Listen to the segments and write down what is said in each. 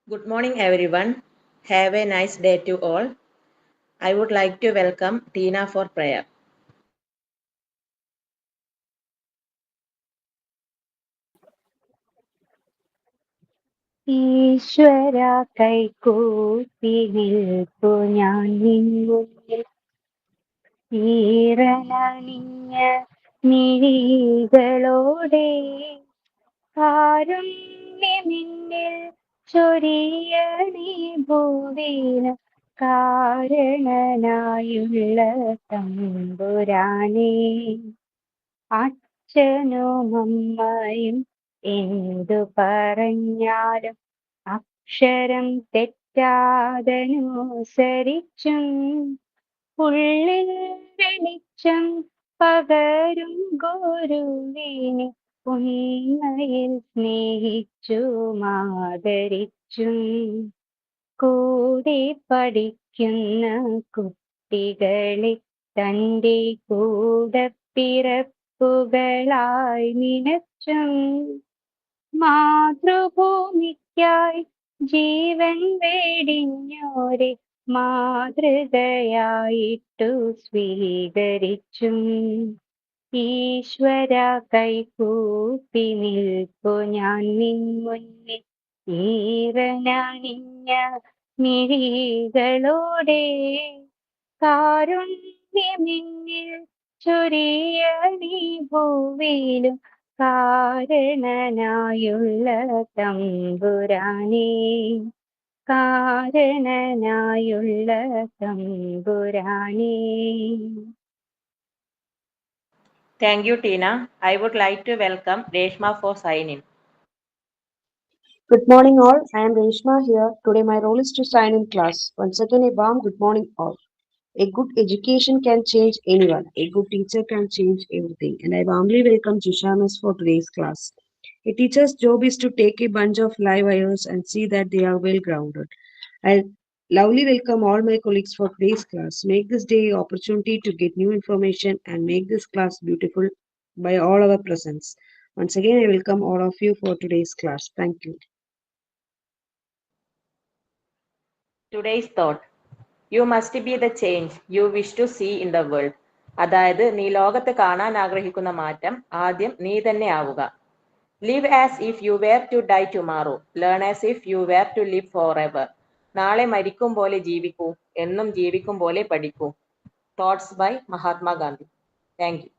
Good morning, everyone. Have a nice day to all. I would like to welcome Tina for prayer. ഈശ്വര കൈകൂപ്പി നിൽപ്പു ഞാൻ നിൻ മുന്നിൽ ഈറനണിഞ്ഞ മിഴികളോടെ കാരുണ്യമിന്നിൽ ചൊരിയണീ ഭൂവിന് കാരണനായുള്ള തമ്പുരാനേ. അച്ഛനും അമ്മയും എന്തു പറഞ്ഞാലും അക്ഷരം തെറ്റാതനുസരിച്ചും ഉള്ളിൽ വെളിച്ചം പകരും ഗുരുവിനെ ഉണ്മയിൽ സ്നേഹിച്ചും ആദരിച്ചും കൂടെ പഠിക്കുന്ന കുട്ടികളെ തൻ്റെ കൂടപ്പിറപ്പുകളായി നിനച്ചും മാതൃഭൂമിക്കായി ജീവൻ വെടിഞ്ഞോരെ മാതൃകയായിട്ടു സ്വീകരിച്ചും ഈശ്വര കൈകൂപ്പി നിൽപ്പു ഞാൻ നിൻ മുന്നിൽ ഈറനണിഞ്ഞ മിഴികളോടെ കാരുണ്യമെന്നിൽ ചൊരിയണീ ഭൂവിലും കാരണനായുള്ള തമ്പുരാനേ. കാരണനായുള്ള തമ്പുരാനേ. Thank you, Tina. I would like to welcome Reshma for sign-in. Good morning, all. I am Reshma here. Today, my role is to sign in class. Once again, a warm good morning, all. A good education can change anyone. A good teacher can change everything. And I warmly welcome Jishamas for today's class. A teacher's job is to take a bunch of live wires and see that they are well grounded. I lovely welcome all my colleagues for today's class. Make this day an opportunity to get new information and make this class beautiful by all our presence. Once again, I welcome all of you for today's class. Thank you. Today's thought. You must be the change you wish to see in the world. അതായത് നീ ലോകത്ത് കാണാൻ ആഗ്രഹിക്കുന്ന മാറ്റം ആദ്യം നീ തന്നെ ആവുക. Live as if you were to die tomorrow. Learn as if you were to live forever. നാളെ മരിക്കും പോലെ ജീവിക്കൂ, എന്നും ജീവിക്കും പോലെ പഠിക്കൂ. Thoughts by Mahatma Gandhi. Thank you.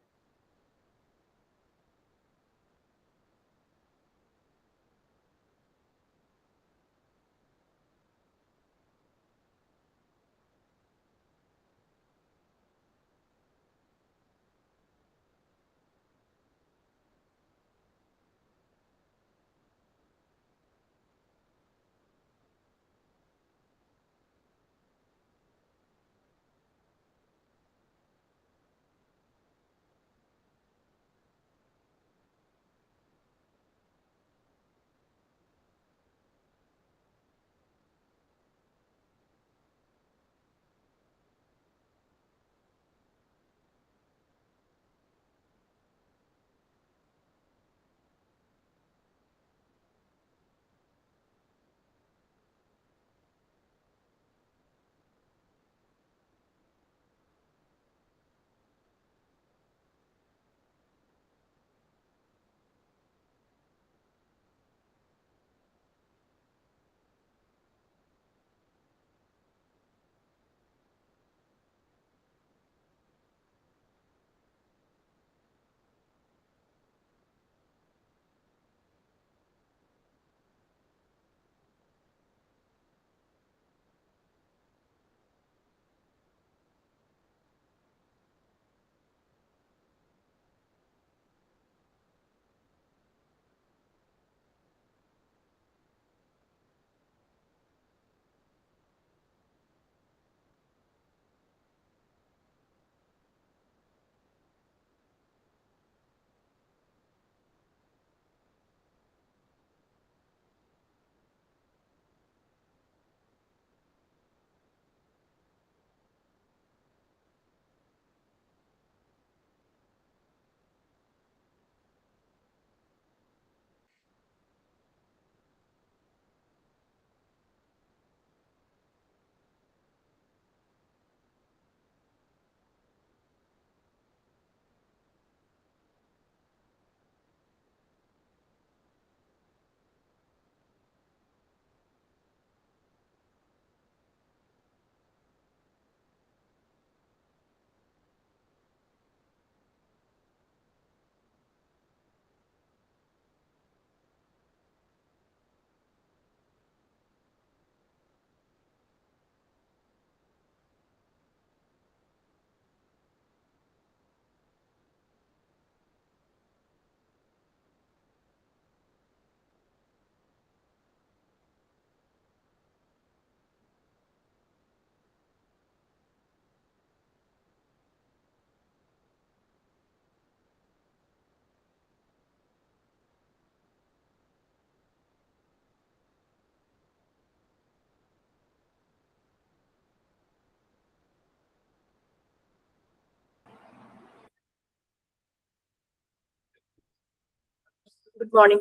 Good morning.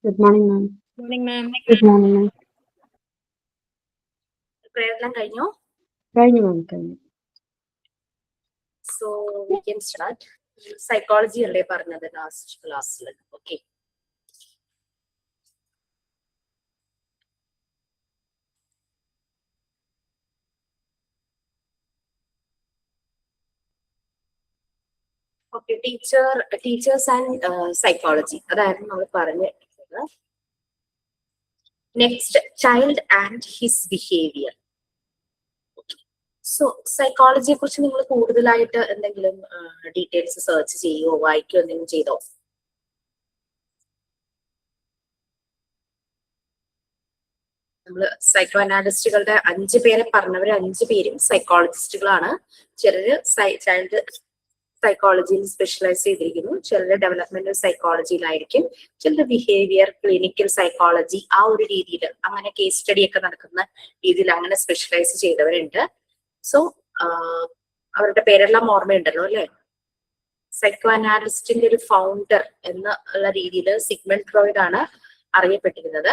Good morning, ma'am. Morning, ma'am. Good morning, ma'am. Prayer എല്ലാം കഴിഞ്ഞോ? കഴിഞ്ഞു, ma'am. കഴിഞ്ഞു. So we can start. Psychology അല്ലേ പറഞ്ഞത് ലാസ്റ്റ് ക്ലാസ്സിൽ. Okay. Okay, teachers and psychology. അതായിരുന്നു നമ്മൾ പറഞ്ഞിട്ടുള്ളത്. Next, child and his behavior. So സൈക്കോളജിയെ കുറിച്ച് നിങ്ങൾ കൂടുതലായിട്ട് എന്തെങ്കിലും ഡീറ്റെയിൽസ് സെർച്ച് ചെയ്യുകയോ വായിക്കുകയോ എന്തെങ്കിലും ചെയ്തോ? നമ്മള് സൈക്കോ അനാലിസ്റ്റുകളുടെ 5 പേരെ പറഞ്ഞവര് 5 പേരും സൈക്കോളജിസ്റ്റുകളാണ്. ചിലര് ചൈൽഡ് സൈക്കോളജിയിൽ സ്പെഷ്യലൈസ് ചെയ്തിരിക്കുന്നു, ചിലര് ഡെവലപ്മെന്റൽ സൈക്കോളജിയിലായിരിക്കും, ചിലര് ബിഹേവിയർ ക്ലിനിക്കൽ സൈക്കോളജി ആ ഒരു രീതിയിൽ അങ്ങനെ കേസ് സ്റ്റഡി ഒക്കെ നടക്കുന്ന രീതിയിൽ അങ്ങനെ സ്പെഷ്യലൈസ് ചെയ്തവരുണ്ട്. സോ അവരുടെ പേരെല്ലാം ഓർമ്മയുണ്ടല്ലോ അല്ലെ? സൈക്കോ അനാലിസ്റ്റിന്റെ ഒരു ഫൗണ്ടർ എന്നുള്ള രീതിയിൽ സിഗ്മണ്ട് ഫ്രോയിഡ് ആണ് അറിയപ്പെട്ടിരുന്നത്.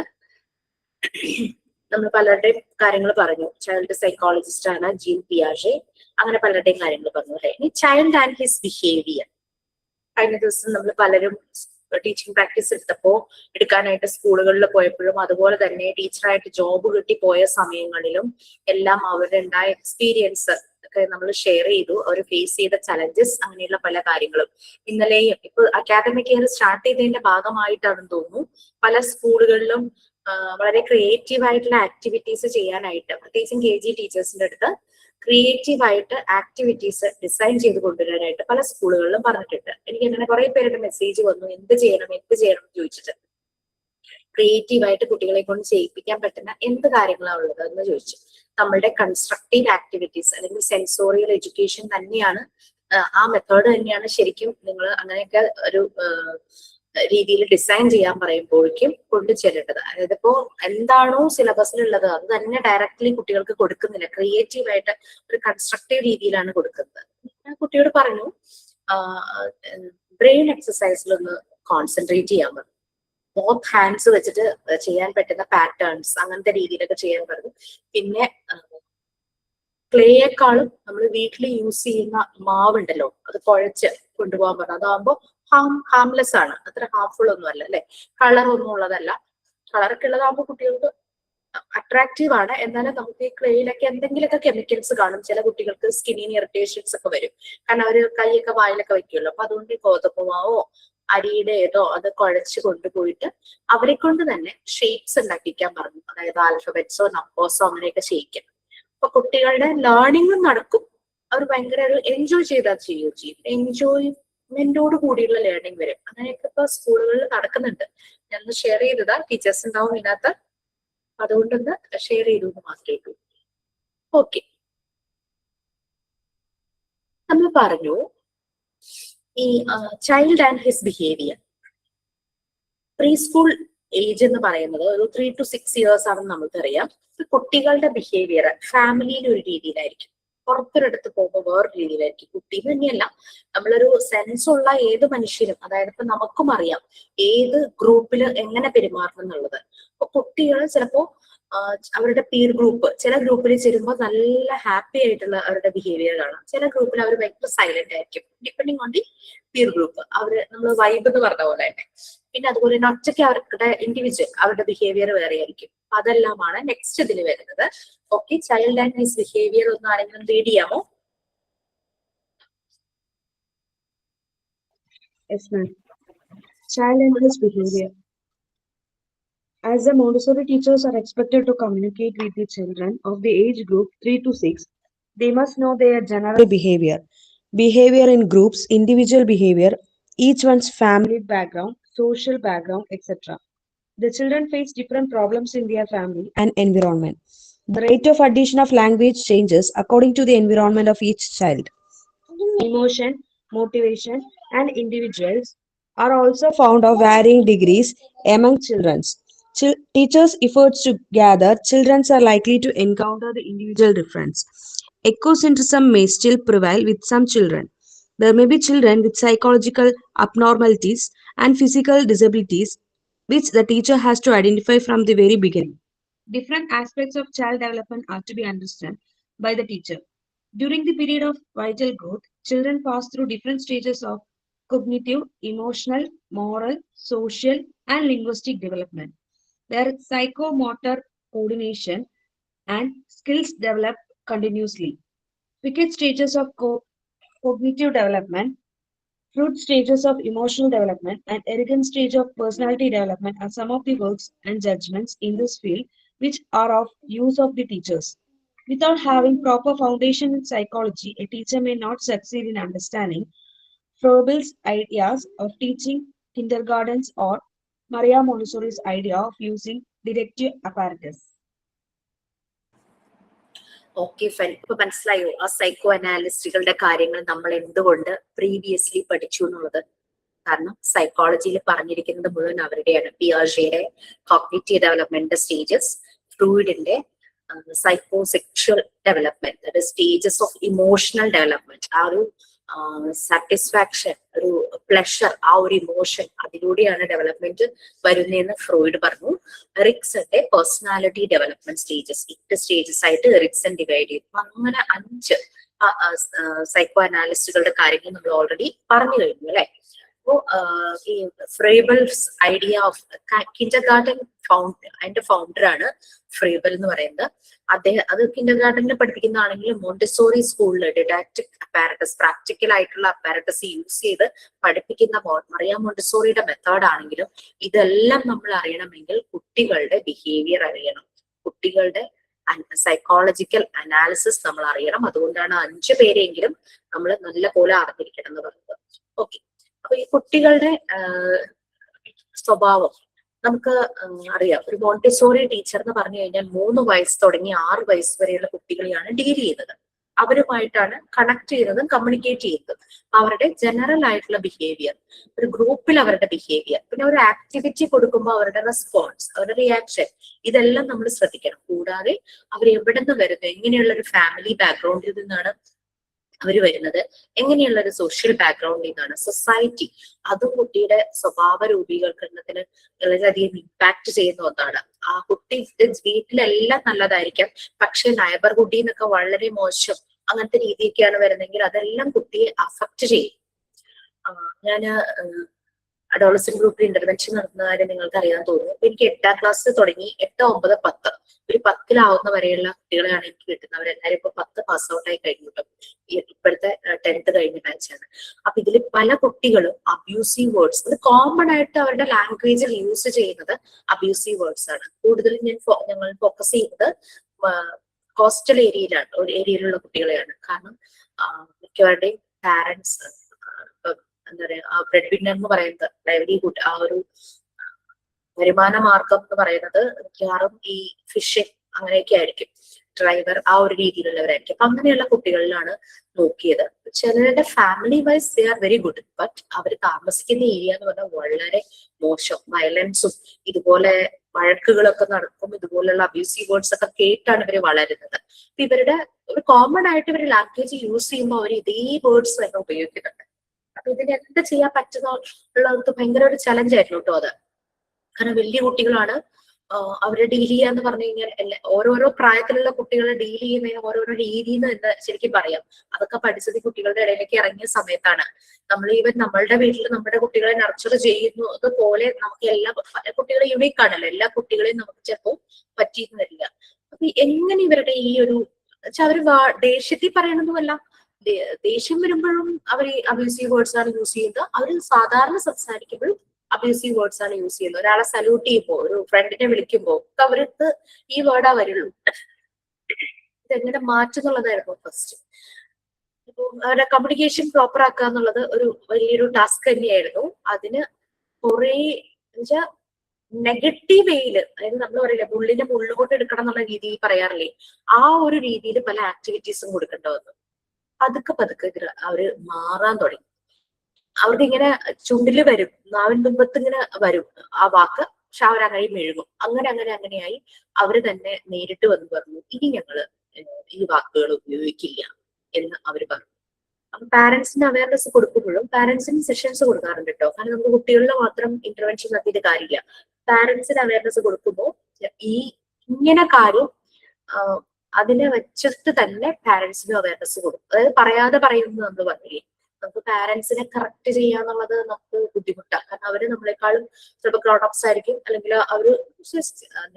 നമ്മൾ പലരുടെയും കാര്യങ്ങൾ പറഞ്ഞു. ചൈൽഡ് സൈക്കോളജിസ്റ്റ് ആണ് ജീൻ പിയാഷെ, അങ്ങനെ പലരുടെയും കാര്യങ്ങൾ പറഞ്ഞു അല്ലെ? ഇനി ചൈൽഡ് ആൻഡ് ഹിസ് ബിഹേവിയർ. കഴിഞ്ഞ ദിവസം നമ്മൾ പലരും ടീച്ചിങ് പ്രാക്ടീസ് എടുക്കാനായിട്ട് സ്കൂളുകളിൽ പോയപ്പോഴും അതുപോലെ തന്നെ ടീച്ചറായിട്ട് ജോബ് കിട്ടി പോയ സമയങ്ങളിലും എല്ലാം അവരുണ്ടായ എക്സ്പീരിയൻസ് ഒക്കെ നമ്മൾ ഷെയർ ചെയ്തു. അവർ ഫേസ് ചെയ്ത ചലഞ്ചസ്, അങ്ങനെയുള്ള പല കാര്യങ്ങളും. ഇന്നലെയും ഇപ്പൊ അക്കാദമിക് ഇയർ സ്റ്റാർട്ട് ചെയ്തതിന്റെ ഭാഗമായിട്ടാണെന്ന് തോന്നുന്നു പല സ്കൂളുകളിലും വളരെ ക്രിയേറ്റീവ് ആയിട്ടുള്ള ആക്ടിവിറ്റീസ് ചെയ്യാനായിട്ട്, പ്രത്യേകിച്ചും KG ടീച്ചേഴ്സിന്റെ അടുത്ത് ക്രിയേറ്റീവ് ആയിട്ട് ആക്ടിവിറ്റീസ് ഡിസൈൻ ചെയ്ത് കൊണ്ടുവരാനായിട്ട് പല സ്കൂളുകളിലും പറഞ്ഞിട്ടുണ്ട്. എനിക്ക് അങ്ങനെ കുറെ പേരുടെ മെസ്സേജ് വന്നു, എന്ത് ചെയ്യണം എന്ന് ചോദിച്ചിട്ട്. ക്രിയേറ്റീവ് ആയിട്ട് കുട്ടികളെ കൊണ്ട് ചെയ്യിപ്പിക്കാൻ പറ്റുന്ന എന്ത് കാര്യങ്ങളാണ് ഉള്ളത് എന്ന് ചോദിച്ചു. നമ്മളുടെ കൺസ്ട്രക്റ്റീവ് ആക്ടിവിറ്റീസ് അല്ലെങ്കിൽ സെൻസോറിയൽ എഡ്യൂക്കേഷൻ തന്നെയാണ്, ആ മെത്തേഡ് തന്നെയാണ് ശരിക്കും നിങ്ങൾ അങ്ങനെയൊക്കെ ഒരു രീതിയിൽ ഡിസൈൻ ചെയ്യാൻ പറയുമ്പോഴേക്കും കൊണ്ടുചെല്ലേണ്ടത്. അതായത് ഇപ്പോ എന്താണോ സിലബസിലുള്ളത് അത് തന്നെ ഡയറക്റ്റ്ലി കുട്ടികൾക്ക് കൊടുക്കുന്നില്ല, ക്രിയേറ്റീവ് ആയിട്ട് ഒരു കൺസ്ട്രക്റ്റീവ് രീതിയിലാണ് കൊടുക്കുന്നത്. ഞാൻ കുട്ടിയോട് പറഞ്ഞു ബ്രെയിൻ എക്സസൈസിലൊന്ന് കോൺസെൻട്രേറ്റ് ചെയ്യാൻ പറഞ്ഞു. ബോത്ത് ഹാൻഡ്സ് വെച്ചിട്ട് ചെയ്യാൻ പറ്റുന്ന പാറ്റേൺസ് അങ്ങനത്തെ രീതിയിലൊക്കെ ചെയ്യാൻ പറഞ്ഞു. പിന്നെ ക്ലേയേക്കാളും നമ്മൾ വീട്ടിൽ യൂസ് ചെയ്യുന്ന മാവുണ്ടല്ലോ അത് കുഴച്ച് കൊണ്ടുപോകാൻ പറഞ്ഞു. അതാകുമ്പോൾ ഹാംലെസ് ആണ്, അത്ര ഹാർംഫുൾ ഒന്നും അല്ല അല്ലെ? കളർ ഒന്നും ഉള്ളതല്ല. കളറൊക്കെ ഉള്ളതാകുമ്പോൾ കുട്ടികൾക്ക് അട്രാക്റ്റീവ് ആണ്. എന്നാലും നമുക്ക് ഈ ക്ലേയിലൊക്കെ എന്തെങ്കിലുമൊക്കെ കെമിക്കൽസ് കാണും. ചില കുട്ടികൾക്ക് സ്കിന്നിന് ഇറിറ്റേഷൻസ് ഒക്കെ വരും, കാരണം അവര് കൈയൊക്കെ വായിലൊക്കെ വെക്കുമല്ലോ. അപ്പൊ അതുകൊണ്ട് ഗോതമ്പ് മാവോ അരിയുടെ ഏതോ അത് കുഴച്ച് കൊണ്ടുപോയിട്ട് അവരെ കൊണ്ട് തന്നെ ഷേപ്സ് ഉണ്ടാക്കിക്കാൻ പറഞ്ഞു. അതായത് ആൽഫബറ്റ്സോ നമ്പേഴ്സോ അങ്ങനെയൊക്കെ ചെയ്യിക്കാം. അപ്പൊ കുട്ടികളുടെ ലേണിംഗും നടക്കും, അവർ ഭയങ്കര ഒരു എൻജോയ് ചെയ്താൽ ചെയ്യുകയും ചെയ്യും. എൻജോയ്മെന്റോട് കൂടിയുള്ള ലേണിംഗ് വരും. അങ്ങനെയൊക്കെ ഇപ്പൊ സ്കൂളുകളിൽ നടക്കുന്നുണ്ട്. ഞാൻ ഷെയർ ചെയ്തതാ, ടീച്ചേഴ്സ് ഉണ്ടാവും ഇതിനകത്ത്, അതുകൊണ്ടൊന്ന് ഷെയർ ചെയ്തു എന്ന് മാത്രമേ ഉള്ളൂ. ഓക്കെ, നമ്മൾ പറഞ്ഞു ഈ child and his behaviour. Pre school age എന്ന് പറയുന്നത് ഒരു 3 to 6 years ആണെന്ന് നമുക്കറിയാം. കുട്ടികളുടെ ബിഹേവിയർ ഫാമിലിയിൽ ഒരു രീതിയിലായിരിക്കും, പുറത്തൊരിടത്ത് പോകുമ്പോൾ വേറൊരു രീതിയിലായിരിക്കും. കുട്ടി തന്നെയല്ല, നമ്മളൊരു സെൻസ് ഉള്ള ഏത് മനുഷ്യരും, അതായത് ഇപ്പൊ നമുക്കും അറിയാം ഏത് ഗ്രൂപ്പിൽ എങ്ങനെ പെരുമാറണം എന്നുള്ളത്. അപ്പൊ കുട്ടികൾ ചിലപ്പോ അവരുടെ പീർ ഗ്രൂപ്പ്, ചില ഗ്രൂപ്പിൽ ചേരുമ്പോൾ നല്ല ഹാപ്പി ആയിട്ടുള്ള അവരുടെ ബിഹേവിയർ കാണാം, ചില ഗ്രൂപ്പിൽ അവർ ഭയങ്കര സൈലന്റ് ആയിരിക്കും. Depending on the Peer group, അവര് നമ്മൾ വൈബ് എന്ന് പറഞ്ഞ പോലെ തന്നെ. പിന്നെ അതുപോലെ തന്നെ ഒറ്റയ്ക്ക് അവരുടെ ഇൻഡിവിജ്വൽ അവരുടെ ബിഹേവിയർ വേറെ ആയിരിക്കും. അതെല്ലാമാണ് നെക്സ്റ്റ് ഇതിൽ വരുന്നത്. Okay, child and his behaviour ഒന്ന് ആരെങ്കിലും റീഡ് ചെയ്യാമോ? Yes, ma'am. Child and his behavior. As the Montessori teachers are expected to communicate with the children of the age group 3 to 6, they must know their general behavior, behavior in groups, individual behavior, each one's family background, social background, etc. The children face different problems in their family and environment. The rate of addition of language changes according to the environment of each child. Emotion, motivation, and individuals are also found of varying degrees among children. Teachers' efforts to gather children are likely to encounter the individual difference. Ecocentrism may still prevail with some children. There may be children with psychological abnormalities and physical disabilities, which the teacher has to identify from the very beginning. Different aspects of child development are to be understood by the teacher. During the period of vital growth, children pass through different stages of cognitive, emotional, moral, social, and linguistic development. Their psychomotor coordination and skills develop continuously. Wicked stages of cognitive development, fruit stages of emotional development, and arrogant stage of personality development are some of the works and judgments in this field which are of use of the teachers. Without having proper foundation in psychology, a teacher may not succeed in understanding Froebel's ideas of teaching kindergartens or Maria Montessori's idea of using directive apparatus. Okay fine. ഇപ്പൊ മനസ്സിലായോ ആ psycho അനാലിസ്റ്റുകളുടെ കാര്യങ്ങൾ നമ്മൾ എന്തുകൊണ്ട് previously പഠിച്ചു എന്നുള്ളത്? കാരണം സൈക്കോളജിയിൽ പറഞ്ഞിരിക്കുന്നത് മുഴുവൻ അവരുടെയാണ്. പിയാജെയുടെ കോഗ്നിറ്റീവ് ഡെവലപ്മെന്റ് സ്റ്റേജസ്, ഫ്രൂയിഡിന്റെ psychosexual development, stages of emotional development, ആ ഒരു സാറ്റിസ്ഫാക്ഷൻ, ഒരു പ്ലഷർ, ആ ഒരു ഇമോഷൻ, അതിലൂടെയാണ് ഡെവലപ്മെന്റ് വരുന്നതെന്ന് ഫ്രോയിഡ് പറഞ്ഞു. എറിക്സന്റെ പേഴ്സണാലിറ്റി ഡെവലപ്മെന്റ് സ്റ്റേജസ്, 8 സ്റ്റേജസ് ആയിട്ട് എറിക്സൺ ഡിവൈഡ് ചെയ്തു. അങ്ങനെ 5 സൈക്കോ അനാലിസ്റ്റുകളുടെ കാര്യങ്ങൾ നമ്മൾ ഓൾറെഡി പറഞ്ഞു കഴിഞ്ഞു അല്ലെ. അപ്പോ ഈ ഫ്രേബിൾസ് ഐഡിയ ഓഫ് കിൻഡർഗാർട്ടൻ അതിന്റെ ഫൗണ്ടറാണ് ഫ്രേബൽ എന്ന് പറയുന്നത്. അത് കിൻഡർഗാർട്ടനിൽ പഠിപ്പിക്കുന്നതാണെങ്കിലും മോണ്ടിസോറി സ്കൂളിൽ ഡിഡാക്റ്റിക് അപ്പാരറ്റസ്, പ്രാക്ടിക്കൽ ആയിട്ടുള്ള അപ്പാരറ്റസ് യൂസ് ചെയ്ത് പഠിപ്പിക്കുന്ന മറിയ മോണ്ടിസോറിയുടെ മെത്തേഡ് ആണെങ്കിലും ഇതെല്ലാം നമ്മൾ അറിയണമെങ്കിൽ കുട്ടികളുടെ ബിഹേവിയർ അറിയണം, കുട്ടികളുടെ സൈക്കോളജിക്കൽ അനാലിസിസ് നമ്മൾ അറിയണം. അതുകൊണ്ടാണ് 5 പേരെങ്കിലും നമ്മൾ നല്ല പോലെ അറിഞ്ഞിരിക്കണം എന്ന് പറയുന്നത്. ഓക്കെ, അപ്പൊ ഈ കുട്ടികളുടെ സ്വഭാവം നമുക്ക് അറിയാം. ഒരു മോണ്ടിസോറി ടീച്ചർ എന്ന് പറഞ്ഞു കഴിഞ്ഞാൽ 3 വയസ്സ് തുടങ്ങി 6 വയസ്സ് വരെയുള്ള കുട്ടികളെയാണ് ഡീൽ ചെയ്യുന്നത്. അവരുമായിട്ടാണ് കണക്ട് ചെയ്യുന്നതും കമ്മ്യൂണിക്കേറ്റ് ചെയ്യുന്നതും. അവരുടെ ജനറൽ ആയിട്ടുള്ള ബിഹേവിയർ, ഒരു ഗ്രൂപ്പിൽ അവരുടെ ബിഹേവിയർ, പിന്നെ ഒരു ആക്ടിവിറ്റി കൊടുക്കുമ്പോൾ അവരുടെ റെസ്പോൺസ്, അവരുടെ റിയാക്ഷൻ, ഇതെല്ലാം നമ്മൾ ശ്രദ്ധിക്കണം. കൂടാതെ അവർ എവിടെ നിന്ന് വരുന്നു, എങ്ങനെയുള്ള ഒരു ഫാമിലി ബാക്ക്ഗ്രൗണ്ടിൽ നിന്നാണ് അവർ വരുന്നത്, എങ്ങനെയുള്ള ഒരു സോഷ്യൽ ബാക്ക്ഗ്രൗണ്ടിൽ നിന്നാണ്, സൊസൈറ്റി, അതും കുട്ടിയുടെ സ്വഭാവ രൂപീകരണത്തിന് വളരെയധികം ഇമ്പാക്ട് ചെയ്യുന്ന ഒന്നാണ്. ആ കുട്ടി വീട്ടിലെല്ലാം നല്ലതായിരിക്കാം, പക്ഷെ നൈബർഹുഡിൽ നിന്നൊക്കെ വളരെ മോശം അങ്ങനത്തെ രീതിയൊക്കെയാണ് വരുന്നതെങ്കിൽ അതെല്ലാം കുട്ടിയെ അഫക്ട് ചെയ്യും. ഞാന് അഡോളസന്റ് ഗ്രൂപ്പിൽ ഇന്റർവെൻഷൻ നടത്തുന്ന കാര്യം നിങ്ങൾക്ക് അറിയാൻ തോന്നുന്നു. എനിക്ക് 8ാം ക്ലാസ് തുടങ്ങി 8, 9, 10 ഒരു 10ലാവുന്ന വരെയുള്ള കുട്ടികളെയാണ് എനിക്ക് കിട്ടുന്നത്. അവരെല്ലാരും ഇപ്പൊ 10 പാസ് ഔട്ട് ആയി കഴിഞ്ഞു. ഇപ്പോഴത്തെ 10th കഴിഞ്ഞ ബാച്ചാണ്. അപ്പൊ ഇതിൽ പല കുട്ടികളും അബ്യൂസീവ് വേർഡ്സ്, അത് കോമൺ ആയിട്ട് അവരുടെ ലാംഗ്വേജിൽ യൂസ് ചെയ്യുന്നത് അബ്യൂസീവ് വേർഡ്സ് ആണ്. കൂടുതലും ഞങ്ങൾ ഫോക്കസ് ചെയ്യുന്നത് കോസ്റ്റൽ ഏരിയയിലാണ്, ഒരു ഏരിയയിലുള്ള കുട്ടികളെയാണ്. കാരണം മിക്കവരുടെയും പാരന്റ്സ് എന്താ പറയാ, ബ്രെഡ് വിന്നർ എന്ന് പറയുന്നത്, ലൈവ്ലിഹുഡ്, ആ ഒരു വരുമാന മാർഗം എന്ന് പറയുന്നത് മിക്കവാറും ഈ ഫിഷിംഗ് അങ്ങനെയൊക്കെ ആയിരിക്കും. ഡ്രൈവർ, ആ ഒരു രീതിയിലുള്ളവരായിരിക്കും. അപ്പൊ അങ്ങനെയുള്ള കുട്ടികളിലാണ് നോക്കിയത്. ചിലരുടെ family wise they are very good, but അവർ താമസിക്കുന്ന ഏരിയ എന്ന് പറഞ്ഞാൽ വളരെ മോശം, വയലൻസും ഇതുപോലെ വഴക്കുകളൊക്കെ നടക്കും, ഇതുപോലുള്ള അബ്യൂസീവ് വേർഡ്സ് ഒക്കെ കേട്ടാണ് ഇവര് വളരുന്നത്. അപ്പൊ ഇവരുടെ ഒരു കോമൺ ആയിട്ട് ഇവര് ലാംഗ്വേജ് യൂസ് ചെയ്യുമ്പോൾ അവർ ഇതേ വേർഡ്സ് തന്നെ ഉപയോഗിക്കുന്നുണ്ട്. അപ്പൊ ഇതിന് എന്ത് ചെയ്യാൻ പറ്റുന്നുള്ളത് ഭയങ്കര ഒരു ചലഞ്ച് ആയിരുന്നു കേട്ടോ അത്. കാരണം വലിയ കുട്ടികളാണ്, അവരെ ഡീൽ ചെയ്യാന്ന് പറഞ്ഞു കഴിഞ്ഞാൽ ഓരോരോ പ്രായത്തിലുള്ള കുട്ടികളെ ഡീൽ ചെയ്യുന്നതിന് ഓരോരോ രീതിന്ന് എന്ന് ശരിക്കും പറയാം. അതൊക്കെ പഠിച്ചത് കുട്ടികളുടെ ഇടയിലേക്ക് ഇറങ്ങിയ സമയത്താണ്. നമ്മൾ ഈവൻ നമ്മളുടെ വീട്ടിൽ നമ്മുടെ കുട്ടികളെ നർച്ചർ ചെയ്യുന്നത് പോലെ നമുക്ക് പല കുട്ടികളെ യുണീക്ക് ആണല്ലോ, എല്ലാ കുട്ടികളെയും നമുക്ക് ചിലപ്പോൾ പറ്റിയെന്ന് വരില്ല. അപ്പൊ എങ്ങനെ ഇവരുടെ ഈ ഒരു അവര് ദേഷ്യത്തിൽ പറയണതുമല്ല, ദേഷ്യം വരുമ്പോഴും അവർ അബ്യൂസീവ് വേർഡ്സ് ആണ് യൂസ് ചെയ്യുന്നത്. അവർ സാധാരണ സംസാരിക്കുമ്പോഴും അബ്യൂസീവ് വേർഡ്സ് ആണ് യൂസ് ചെയ്യുന്നത്. ഒരാളെ സല്യൂട്ട് ചെയ്യുമ്പോൾ, ഒരു ഫ്രണ്ടിനെ വിളിക്കുമ്പോൾ ഒക്കെ അവർക്ക് ഈ വേർഡാ വരുള്ളൂ. ഇതെങ്ങനെ മാറ്റുന്നുള്ളതായിരുന്നു ഫസ്റ്റ്. ഇപ്പൊ അവരുടെ കമ്മ്യൂണിക്കേഷൻ പ്രോപ്പർ ആക്കുക എന്നുള്ളത് ഒരു വലിയൊരു ടാസ്ക് തന്നെയായിരുന്നു. അതിന് കുറെ എന്നുവെച്ചാൽ നെഗറ്റീവ് വേയില്, അതായത് നമ്മൾ പറയില്ല പുള്ളിന്റെ മുള്ളുകൊണ്ട് എടുക്കണം എന്നുള്ള രീതിയിൽ പറയാറില്ലേ, ആ ഒരു രീതിയിൽ പല ആക്ടിവിറ്റീസും കൊടുക്കേണ്ടി വന്നു. പതുക്കെ പതുക്കെ അവര് മാറാൻ തുടങ്ങി. അവർക്ക് ഇങ്ങനെ ചുണ്ടില് വരും, നാവിൻ തുമ്പത്ത് ഇങ്ങനെ വരും ആ വാക്ക്, പക്ഷെ അവരങ്ങനെ മെഴുകും. അങ്ങനെയായി അവര് തന്നെ നേരിട്ട് വന്ന് പറഞ്ഞു, ഇനി ഞങ്ങള് ഈ വാക്കുകൾ ഉപയോഗിക്കില്ല എന്ന് അവര് പറഞ്ഞു. അപ്പൊ പാരന്റ്സിന് അവയർനെസ് കൊടുക്കുമ്പോഴും പാരന്റ്സിന് സെഷൻസ് കൊടുക്കാറുണ്ട് കേട്ടോ. കാരണം നമുക്ക് കുട്ടികളിൽ മാത്രം ഇന്റർവെൻഷൻ നടത്തിയിട്ട് കാര്യമില്ല. പാരന്റ്സിന് അവയർനെസ് കൊടുക്കുമ്പോൾ ഈ ഇങ്ങനെ കാര്യം അതിനെ വെച്ചിട്ട് തന്നെ പാരന്റ്സിന് അവയർനെസ് കൊടുക്കും. അതായത് പറയാതെ പറയുമെന്ന് നമ്മൾ പറഞ്ഞില്ലേ, നമുക്ക് പാരന്റ്സിനെ കറക്റ്റ് ചെയ്യാന്നുള്ളത് നമുക്ക് ബുദ്ധിമുട്ടാണ്. കാരണം അവര് നമ്മളെക്കാളും ചിലപ്പോൾ ഗ്രോണപ്സ് ആയിരിക്കും, അല്ലെങ്കിൽ അവര്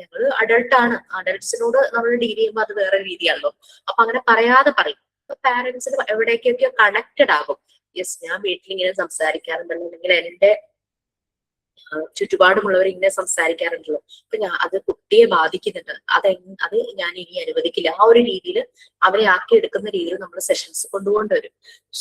ഞങ്ങൾ അഡൾട്ടാണ്, അഡൾട്ട്സിനോട് നമ്മൾ ഡീൽ ചെയ്യുമ്പോൾ അത് വേറെ രീതിയാണല്ലോ. അപ്പൊ അങ്ങനെ പറയാതെ പറയും. പാരന്റ്സിന് എവിടേക്കൊക്കെ കണക്റ്റഡ് ആകും. യെസ്, ഞാൻ വീട്ടിൽ ഇങ്ങനെ സംസാരിക്കാറുണ്ടല്ലോ, അല്ലെങ്കിൽ എന്റെ ചുറ്റുപാടുമുള്ളവർ ഇങ്ങനെ സംസാരിക്കാറുണ്ടല്ലോ, അപ്പൊ അത് കുട്ടിയെ ബാധിക്കുന്നുണ്ട്, അത് ഞാൻ ഇനി അനുവദിക്കില്ല. ആ ഒരു രീതിയിൽ അവരെ ആക്കിയെടുക്കുന്ന രീതിയിൽ നമ്മൾ സെഷൻസ് കൊണ്ടുകൊണ്ടുവരും.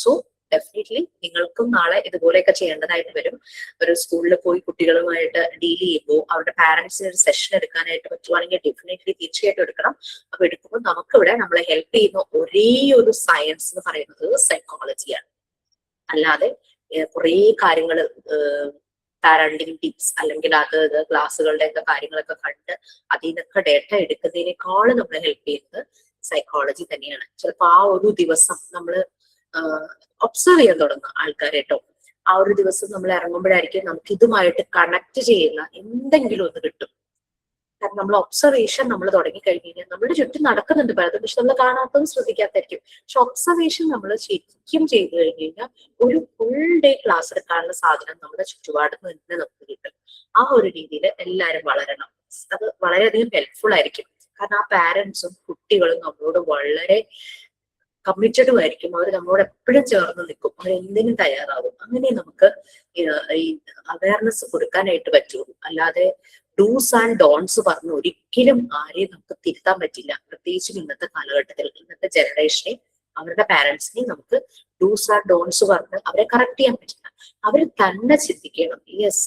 സോ ഡെഫിനറ്റ്ലി നിങ്ങൾക്കും നാളെ ഇതുപോലെയൊക്കെ ചെയ്യേണ്ടതായിട്ട് വരും. ഒരു സ്കൂളിൽ പോയി കുട്ടികളുമായിട്ട് ഡീൽ ചെയ്യുമ്പോൾ അവരുടെ പാരന്റ്സിന് ഒരു സെഷൻ എടുക്കാനായിട്ട് പറ്റുവാണെങ്കിൽ ഡെഫിനറ്റ്ലി തീർച്ചയായിട്ടും എടുക്കണം. അപ്പൊ എടുക്കുമ്പോൾ നമുക്കിവിടെ നമ്മളെ ഹെൽപ്പ് ചെയ്യുന്ന ഒരേ ഒരു സയൻസ് എന്ന് പറയുന്നത് സൈക്കോളജിയാണ്. അല്ലാതെ കുറേ കാര്യങ്ങൾ പാരന്റിങ് ടിപ്സ് അല്ലെങ്കിൽ അത് ക്ലാസ്സുകളുടെ ഒക്കെ കാര്യങ്ങളൊക്കെ കണ്ട് അതിൽ നിന്നൊക്കെ ഡേറ്റ എടുക്കുന്നതിനേക്കാളും നമ്മളെ ഹെൽപ്പ് ചെയ്യുന്നത് സൈക്കോളജി തന്നെയാണ്. ചിലപ്പോൾ ആ ഒരു ദിവസം നമ്മൾ ഒബ്സർവ് ചെയ്യാൻ തുടങ്ങുക ആൾക്കാരെട്ടോ. ആ ഒരു ദിവസം നമ്മൾ ഇറങ്ങുമ്പോഴായിരിക്കും നമുക്ക് ഇതുമായിട്ട് കണക്ട് ചെയ്യുന്ന എന്തെങ്കിലും ഒന്ന് കിട്ടും. കാരണം നമ്മൾ ഒബ്സർവേഷൻ നമ്മൾ തുടങ്ങി കഴിഞ്ഞ് കഴിഞ്ഞാൽ നമ്മുടെ ചുറ്റും നടക്കുന്നുണ്ട് പലതും, പക്ഷെ നമ്മൾ കാണാത്തതും ശ്രദ്ധിക്കാത്തായിരിക്കും. പക്ഷെ ഒബ്സർവേഷൻ നമ്മൾ ശരിക്കും ചെയ്തു കഴിഞ്ഞ് കഴിഞ്ഞാൽ ഒരു ഫുൾ ഡേ ക്ലാസ് എടുക്കാനുള്ള സാധനം നമ്മുടെ ചുറ്റുപാടിൽ നിന്ന് നമുക്ക് കിട്ടും. ആ ഒരു രീതിയിൽ എല്ലാവരും വളരണം. അത് വളരെയധികം ഹെൽപ്ഫുൾ ആയിരിക്കും. കാരണം ആ പാരന്റ്സും കുട്ടികളും നമ്മളോട് വളരെ കമ്മിറ്റഡും ആയിരിക്കും. അവർ നമ്മളോട് എപ്പോഴും ചേർന്ന് നിൽക്കും, അവർ എന്തിനും തയ്യാറാകും. അങ്ങനെ നമുക്ക് ഈ അവയർനെസ് കൊടുക്കാനായിട്ട് പറ്റുള്ളൂ. അല്ലാതെ ഡൂസ് ആൻഡ് ഡോൺസ് പറഞ്ഞ് ഒരിക്കലും ആരെയും നമുക്ക് തിരുത്താൻ പറ്റില്ല. പ്രത്യേകിച്ചും ഇന്നത്തെ കാലഘട്ടത്തിൽ, ഇന്നത്തെ ജനറേഷനെ അവരുടെ പാരന്റ്സിനെ നമുക്ക് ഡൂസ് ആൻഡ് ഡോൺസ് പറഞ്ഞ് അവരെ കറക്റ്റ് ചെയ്യാൻ പറ്റില്ല. അവർ തന്നെ ചിന്തിക്കണം, യെസ്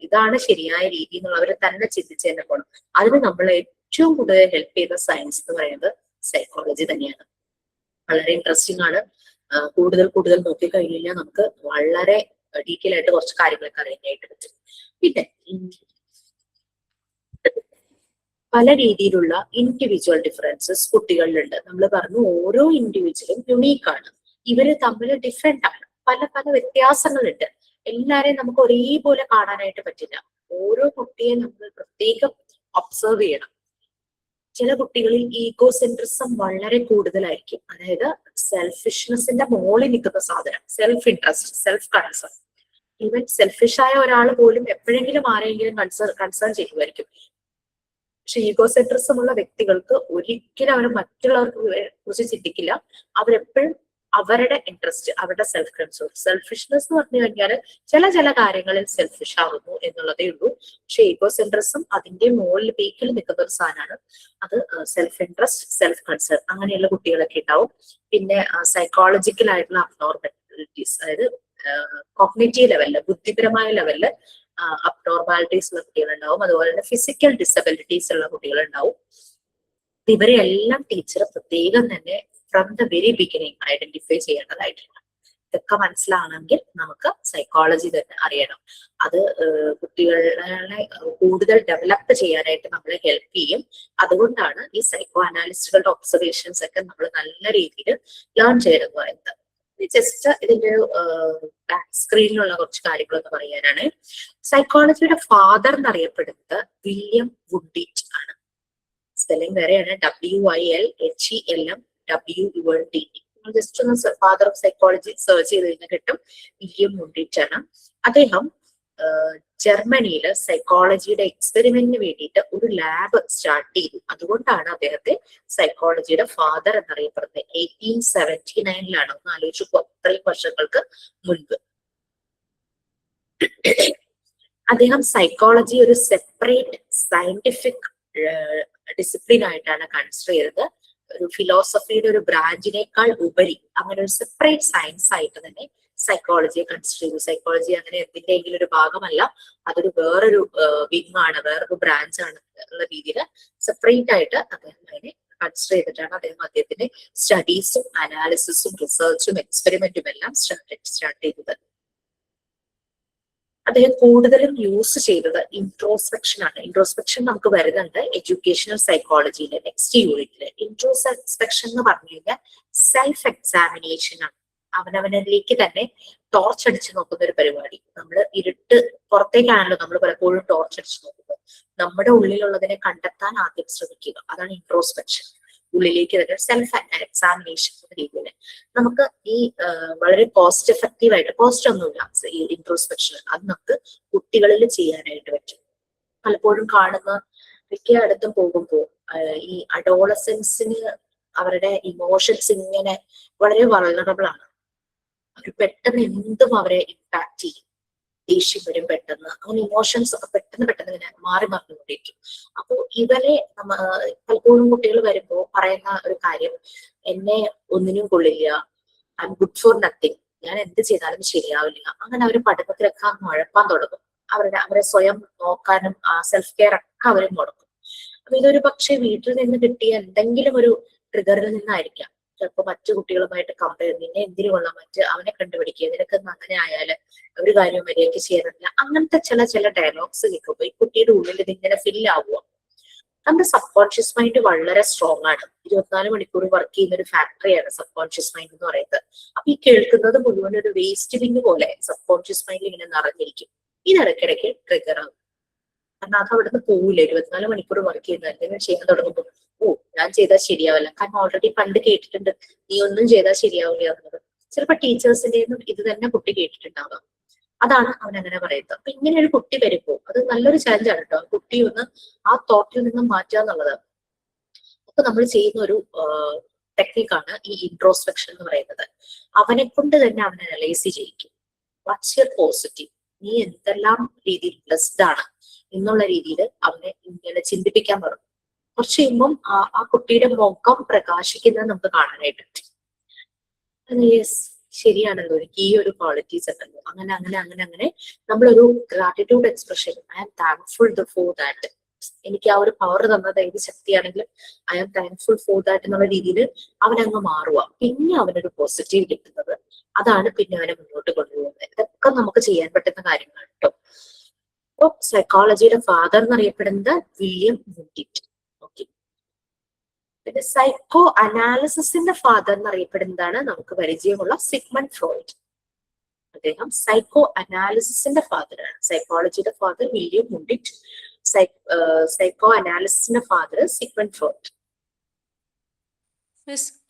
ഇതാണ് ശരിയായ രീതി എന്നുള്ള അവർ തന്നെ ചിന്തിച്ച് തന്നെ പോകണം. അതിന് നമ്മളെ ഏറ്റവും കൂടുതൽ ഹെൽപ്പ് ചെയ്യുന്ന സയൻസ് എന്ന് പറയുന്നത് സൈക്കോളജി തന്നെയാണ്. വളരെ ഇൻട്രസ്റ്റിംഗ് ആണ്. കൂടുതൽ നോക്കിക്കഴിഞ്ഞു കഴിഞ്ഞാൽ നമുക്ക് വളരെ ഡീറ്റെയിൽ ആയിട്ട് കുറച്ച് കാര്യങ്ങളൊക്കെ അറിയാനായിട്ട് പറ്റും. പിന്നെ പല രീതിയിലുള്ള ഇൻഡിവിജ്വൽ ഡിഫറൻസസ് കുട്ടികളിലുണ്ട്. നമ്മൾ പറഞ്ഞു ഓരോ ഇൻഡിവിജ്വലും യുണീക്ക് ആണ്. ഇവര് തമ്മിൽ ഡിഫറെന്റ് ആണ്. പല പല വ്യത്യാസങ്ങളുണ്ട്. എല്ലാരെയും നമുക്ക് ഒരേപോലെ കാണാനായിട്ട് പറ്റില്ല. ഓരോ കുട്ടിയെ നമ്മൾ പ്രത്യേകം ഒബ്സർവ് ചെയ്യണം. ചില കുട്ടികളിൽ ഈഗോസെൻട്രിസം വളരെ കൂടുതലായിരിക്കും. അതായത് സെൽഫിഷ്നെസിന്റെ മുകളിൽ നിൽക്കുന്ന സാധനം self interest, self concern. Even സെൽഫിഷായ ഒരാൾ പോലും എപ്പോഴെങ്കിലും ആരെങ്കിലും കൺസേൺ ചെയ്യുമായിരിക്കും. പക്ഷെ ഈഗോസെൻട്രിസം ഉള്ള വ്യക്തികൾക്ക് ഒരിക്കലും അവർ മറ്റുള്ളവർക്ക് കുറിച്ച് ചിന്തിക്കില്ല. അവരെപ്പോഴും അവരുടെ ഇൻട്രസ്റ്റ്, അവരുടെ സെൽഫ് കൺസേൺ. സെൽഫിഷ്നെസ് എന്ന് പറഞ്ഞു കഴിഞ്ഞാൽ ചില കാര്യങ്ങളിൽ സെൽഫിഷ് ആവുന്നു എന്നുള്ളതേ ഉള്ളൂ. പക്ഷെ ഈഗോസെൻട്രിസം അതിന്റെ മുകളിൽ പീക്കിൽ നിൽക്കുന്ന ഒരു സാധനമാണ്. അത് സെൽഫ് ഇൻട്രസ്റ്റ്, സെൽഫ് കൺസേൺ അങ്ങനെയുള്ള കുട്ടികളൊക്കെ ഉണ്ടാവും. പിന്നെ സൈക്കോളജിക്കൽ ആയിട്ടുള്ള അബ്നോർമാലിറ്റീസ്, അതായത് കോഗ്നിറ്റീവ് ലെവലില്, ബുദ്ധിപരമായ ലെവലില് അബ്നോർമാലിറ്റീസ് ഉള്ള കുട്ടികളുണ്ടാവും. അതുപോലെ തന്നെ ഫിസിക്കൽ ഡിസബിലിറ്റീസ് ഉള്ള കുട്ടികളുണ്ടാവും. ഇവരെ എല്ലാം ടീച്ചർ പ്രത്യേകം തന്നെ from the very beginning identify ചെയ്യേണ്ടതായിട്ടുണ്ട്. ഇതൊക്കെ മനസ്സിലാണെങ്കിൽ നമുക്ക് സൈക്കോളജി തന്നെ അറിയണം. അത് കുട്ടികളെ കൂടുതൽ ഡെവലപ്പ് ചെയ്യാനായിട്ട് നമ്മളെ ഹെൽപ്പ് ചെയ്യും. അതുകൊണ്ടാണ് ഈ സൈക്കോ അനാലിസ്റ്റുകളുടെ ഒബ്സർവേഷൻസ് ഒക്കെ നമ്മൾ നല്ല രീതിയിൽ ലേൺ ചെയ്തെന്ന് പറയുന്നത്. ജസ്റ്റ് ഇതിന്റെ ബാക്ക് സ്ക്രീനിലുള്ള കുറച്ച് കാര്യങ്ങളൊക്കെ പറയാനാണ്. സൈക്കോളജിയുടെ ഫാദർ എന്നറിയപ്പെടുന്നത് വില്യം വുഡിറ്റ് ആണ്. സ്പെല്ലിംഗ് വേറെയാണ്, WILHELM WULD. ജസ്റ്റ് ഒന്ന് ഫാദർ ഓഫ് സൈക്കോളജി സെർച്ച് ചെയ്ത് കഴിഞ്ഞാൽ കിട്ടും. വില്യം വുഡിറ്റ് ആണ്. അദ്ദേഹം ജർമ്മനിയിൽ സൈക്കോളജിയുടെ എക്സ്പെരിമെന്റിന് വേണ്ടിയിട്ട് ഒരു ലാബ് സ്റ്റാർട്ട് ചെയ്തു. അതുകൊണ്ടാണ് അദ്ദേഹത്തെ സൈക്കോളജിയുടെ ഫാദർ എന്നറിയപ്പെടുന്നത്. 1879 ഒന്ന് ആലോചിച്ചു, അത്രയും വർഷങ്ങൾക്ക് മുൻപ്. അദ്ദേഹം സൈക്കോളജി ഒരു സെപ്പറേറ്റ് സയന്റിഫിക് ഡിസിപ്ലിൻ ആയിട്ടാണ് കൺസിഡർ ചെയ്തത്. ഒരു ഫിലോസഫിയുടെ ഒരു ബ്രാഞ്ചിനേക്കാൾ ഉപരി അങ്ങനെ ഒരു സെപ്പറേറ്റ് സയൻസ് ആയിട്ട് തന്നെ സൈക്കോളജിയെ കൺസിഡർ ചെയ്തു. സൈക്കോളജി അങ്ങനെ എന്തിന്റെയെങ്കിലും ഒരു ഭാഗമല്ല, അതൊരു വേറൊരു വിങ് ആണ്, വേറൊരു ബ്രാഞ്ച് ആണ് എന്നുള്ള രീതിയിൽ സെപ്പറേറ്റ് ആയിട്ട് അദ്ദേഹം അതിനെ കൺസിഡർ ചെയ്തിട്ടാണ് അദ്ദേഹത്തിന്റെ സ്റ്റഡീസും അനാലിസിസും റിസർച്ചും എക്സ്പെരിമെന്റും എല്ലാം സ്റ്റാർട്ട് ചെയ്തത്. അദ്ദേഹം കൂടുതലും യൂസ് ചെയ്തത് ഇൻട്രോസ്പെക്ഷൻ ആണ്. ഇൻട്രോസ്പെക്ഷൻ നമുക്ക് വരുന്നുണ്ട് എഡ്യൂക്കേഷണൽ സൈക്കോളജിയിലെ നെക്സ്റ്റ് യൂണിറ്റില്. ഇൻട്രോസ്പെക്ഷൻ എന്ന് പറഞ്ഞു കഴിഞ്ഞാൽ സെൽഫ് എക്സാമിനേഷൻ ആണ്. അവനവനിലേക്ക് തന്നെ ടോർച്ച് അടിച്ച് നോക്കുന്ന ഒരു പരിപാടി. നമ്മൾ ഇരുട്ട് പുറത്തേക്കാണല്ലോ നമ്മൾ പലപ്പോഴും ടോർച്ച് അടിച്ച് നോക്കുന്നത്. നമ്മുടെ ഉള്ളിലുള്ളതിനെ കണ്ടെത്താൻ ആദ്യം ശ്രമിക്കുക. അതാണ് ഇൻട്രോസ്പെക്ഷൻ. ഉള്ളിലേക്ക് തന്നെ സെൽഫ് എക്സാമിനേഷൻ എന്ന രീതിയിൽ നമുക്ക് ഈ വളരെ കോസ്റ്റ് എഫക്റ്റീവ് ആയിട്ട്, കോസ്റ്റ് ഒന്നുമില്ല ഈ ഇൻട്രോസ്പെക്ഷൻ, അത് നമുക്ക് കുട്ടികളിൽ ചെയ്യാനായിട്ട് പറ്റും. പലപ്പോഴും കാണുന്ന മിക്ക അടുത്തും പോകുമ്പോൾ ഈ അഡോളസൻസിന് അവരുടെ ഇമോഷൻസ് ഇങ്ങനെ വളരെ വൾനറബിൾ ആണ്. അവർ പെട്ടെന്ന് എന്തും അവരെ ഇമ്പാക്ട് ചെയ്യും. ദേഷ്യം വരും പെട്ടെന്ന്, അങ്ങനെ ഇമോഷൻസ് ഒക്കെ പെട്ടെന്ന് ഇങ്ങനെ മാറി മറിഞ്ഞുകൊണ്ടിരിക്കും. അപ്പൊ ഇവരെ പലപ്പോഴും കുട്ടികൾ വരുമ്പോ പറയുന്ന ഒരു കാര്യം, എന്നെ ഒന്നിനും കൊള്ളില്ല, I M good for nothing, ഞാൻ എന്ത് ചെയ്താലും ശരിയാവില്ല. അങ്ങനെ അവർ പഠനത്തിലൊക്കെ മുഴപ്പാൻ തുടങ്ങും. അവരെ സ്വയം നോക്കാനും സെൽഫ് കെയർ ഒക്കെ അവർ മുടക്കും. അപ്പൊ ഇതൊരു പക്ഷെ വീട്ടിൽ നിന്ന് കിട്ടിയ എന്തെങ്കിലും ഒരു ട്രിഗറിൽ നിന്നായിരിക്കാം. ചിലപ്പോൾ മറ്റു കുട്ടികളുമായിട്ട് കമ്പയർ, നിന്നെ എന്തിനു കൊള്ളാൻ, അവനെ കണ്ടുപിടിക്കുക, നിനക്ക് അങ്ങനെ ആയാല് ഒരു കാര്യം മര്യാദയ്ക്ക് ചെയ്യാൻ പറ്റില്ല, അങ്ങനത്തെ ചില ഡയലോഗ്സ് കേൾക്കുമ്പോൾ ഈ കുട്ടിയുടെ ഉള്ളിൽ ഇതിങ്ങനെ ഫിൽ ആവുക. നമ്മുടെ സബ് കോൺഷ്യസ് മൈൻഡ് വളരെ സ്ട്രോങ് ആണ്. 24 മണിക്കൂർ വർക്ക് ചെയ്യുന്ന ഒരു ഫാക്ടറിയാണ് സബ് കോൺഷ്യസ് മൈൻഡ് എന്ന് പറയുന്നത്. അപ്പൊ ഈ കേൾക്കുന്നത് മുഴുവൻ ഒരു വേസ്റ്റ് ബിന്ന് പോലെ സബ് കോൺഷ്യസ് മൈൻഡിൽ ഇങ്ങനെ നിറഞ്ഞിരിക്കും. ഇത് ഇടയ്ക്കിടയ്ക്ക് ട്രിഗർ ആകും. കാരണം അത് അവിടുന്ന് പോവില്ല. 24 മണിക്കൂർ വർക്ക് ചെയ്യുന്ന എന്തെങ്കിലും ചെയ്യാൻ തുടങ്ങുമ്പോൾ, ഓ ഞാൻ ചെയ്താൽ ശരിയാവില്ല, കാരണം ഓൾറെഡി പണ്ട് കേട്ടിട്ടുണ്ട് നീ ഒന്നും ചെയ്താൽ ശരിയാവില്ല എന്നത്. ചിലപ്പോൾ ടീച്ചേഴ്സിന്റെ ഇത് തന്നെ കുട്ടി കേട്ടിട്ടുണ്ടാവാം. അതാണ് അവൻ അങ്ങനെ പറയുന്നത്. അപ്പൊ ഇങ്ങനെ ഒരു കുട്ടി വരുമ്പോൾ അത് നല്ലൊരു ചാലഞ്ചാണ് കേട്ടോ. കുട്ടി ഒന്ന് ആ തോട്ടിൽ നിന്നും മാറ്റുക എന്നുള്ളത്. അപ്പൊ നമ്മൾ ചെയ്യുന്ന ഒരു ടെക്നിക്കാണ് ഈ ഇൻട്രോസ്പെക്ഷൻ എന്ന് പറയുന്നത്. അവനെ കൊണ്ട് തന്നെ അവനെ അനലൈസ് ചെയ്യിക്കും. വാട്ട്സ് യുവർ പോസിറ്റീവ്, നീ എന്തെല്ലാം രീതിയിൽ ബ്ലെസ്ഡ് ആണ് എന്നുള്ള രീതിയിൽ അവനെ ഇങ്ങനെ ചിന്തിപ്പിക്കാൻ തുടങ്ങും. കുറച്ച് കഴിയുമ്പം ആ കുട്ടിയുടെ മുഖം പ്രകാശിക്കുന്നത് നമുക്ക് കാണാനായിട്ട് പറ്റും. യെസ്, ശരിയാണല്ലോ, എനിക്ക് ഈ ഒരു ക്വാളിറ്റീസ് ഉണ്ടല്ലോ, അങ്ങനെ നമ്മളൊരു gratitude expression, I am thankful for that, എനിക്ക് ആ ഒരു പവർ തന്നത് ഏത് ശക്തിയാണെങ്കിലും I am thankful for that എന്നുള്ള രീതിയിൽ അവനങ്ങ് മാറുക. പിന്നെ അവനൊരു പോസിറ്റീവ് കിട്ടുന്നത്, അതാണ് പിന്നെ അവനെ മുന്നോട്ട് കൊണ്ടുപോകുന്നത്. ഇതൊക്കെ നമുക്ക് ചെയ്യാൻ പറ്റുന്ന കാര്യങ്ങളാണ് കേട്ടോ. അപ്പൊ സൈക്കോളജിയുടെ ഫാദർ എന്നറിയപ്പെടുന്നത് വില്യം വുഡിറ്റ്. ഓക്കെ, പിന്നെ സൈക്കോ അനാലിസിസിന്റെ ഫാദർ എന്നറിയപ്പെടുന്നതാണ് നമുക്ക് പരിചയമുള്ള സിഗ്മണ്ട് ഫ്രോയിഡ്. അദ്ദേഹം സൈക്കോ അനാലിസിസിന്റെ ഫാദറാണ്. സൈക്കോളജിയുടെ ഫാദർ വില്യം വുഡിറ്റ്, സൈക്കോ അനാലിസിസിന്റെ ഫാദർ സിഗ്മണ്ട് ഫ്രോയിഡ്.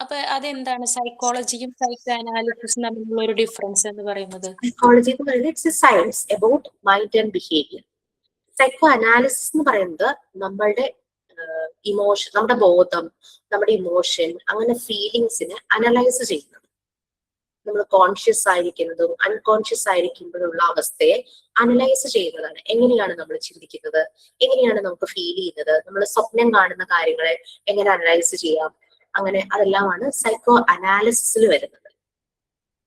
അപ്പൊ അതെന്താണ് സൈക്കോളജിയും സൈക്കോ അനാലിസിസും തമ്മിലുള്ള ഒരു ഡിഫറൻസ് എന്ന് പറയുന്നത്? സൈക്കോളജി എന്ന് പറയുന്നത് it's A science about mind and behaviour. Psycho analysis എന്ന് പറയുന്നത് നമ്മളുടെ ഇമോഷൻ, നമ്മുടെ ബോധം, നമ്മുടെ ഇമോഷൻ, അങ്ങനെ ഫീലിങ്സിനെ അനലൈസ് ചെയ്യുന്നത്. നമ്മൾ കോൺഷ്യസ് ആയിരിക്കുന്നതും അൺകോൺഷ്യസ് ആയിരിക്കുമ്പോഴുള്ള അവസ്ഥയെ അനലൈസ് ചെയ്യുന്നതാണ്. എങ്ങനെയാണ് നമ്മൾ ചിന്തിക്കുന്നത്, എങ്ങനെയാണ് നമുക്ക് ഫീൽ ചെയ്യുന്നത്, നമ്മൾ സ്വപ്നം കാണുന്ന കാര്യങ്ങളെ എങ്ങനെ അനലൈസ് ചെയ്യാം, അങ്ങനെ അതെല്ലാമാണ് സൈക്കോ അനാലിസിസിൽ വരുന്നത്.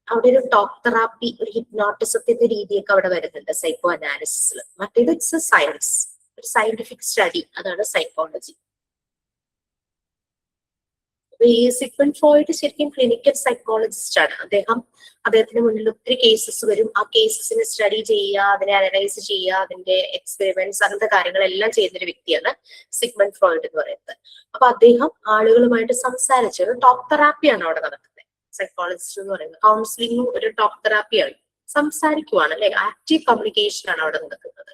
അവിടെ ഒരു ടോക്ക് തെറാപ്പി, ഒരു ഹിപ്നോട്ടിസത്തിന്റെ രീതിയൊക്കെ അവിടെ വരുന്നുണ്ട് സൈക്കോ അനാലിസിസിൽ. മറ്റേത് ഇറ്റ്സ് എ സയൻസ്, ഒരു സയന്റിഫിക് സ്റ്റഡി, അതാണ് സൈക്കോളജി. ഈ സിഗ്മണ്ട് ഫ്രോയിഡ് ശരിക്കും ക്ലിനിക്കൽ സൈക്കോളജിസ്റ്റ് ആണ്. അദ്ദേഹത്തിന് മുന്നിൽ ഒത്തിരി കേസസ് വരും. ആ കേസസിനെ സ്റ്റഡി ചെയ്യുക, അതിനെ അനലൈസ് ചെയ്യുക, അതിന്റെ എക്സ്പെരിമെന്റ്സ്, അങ്ങനത്തെ കാര്യങ്ങളെല്ലാം ചെയ്യുന്ന ഒരു വ്യക്തിയാണ് സിഗ്മണ്ട് ഫ്രോയിഡ് എന്ന് പറയുന്നത്. അപ്പൊ അദ്ദേഹം ആളുകളുമായിട്ട് സംസാരിച്ചത് ടോക്ക് തെറാപ്പിയാണ് അവിടെ നടക്കുന്നത്. സൈക്കോളജിസ്റ്റ് എന്ന് പറയുന്നത് കൗൺസിലിംഗും ഒരു ടോക്ക് തെറാപ്പിയാണ്. സംസാരിക്കുവാണ് അല്ലെ, ആക്റ്റീവ് കമ്മ്യൂണിക്കേഷൻ ആണ് അവിടെ നടക്കുന്നത്.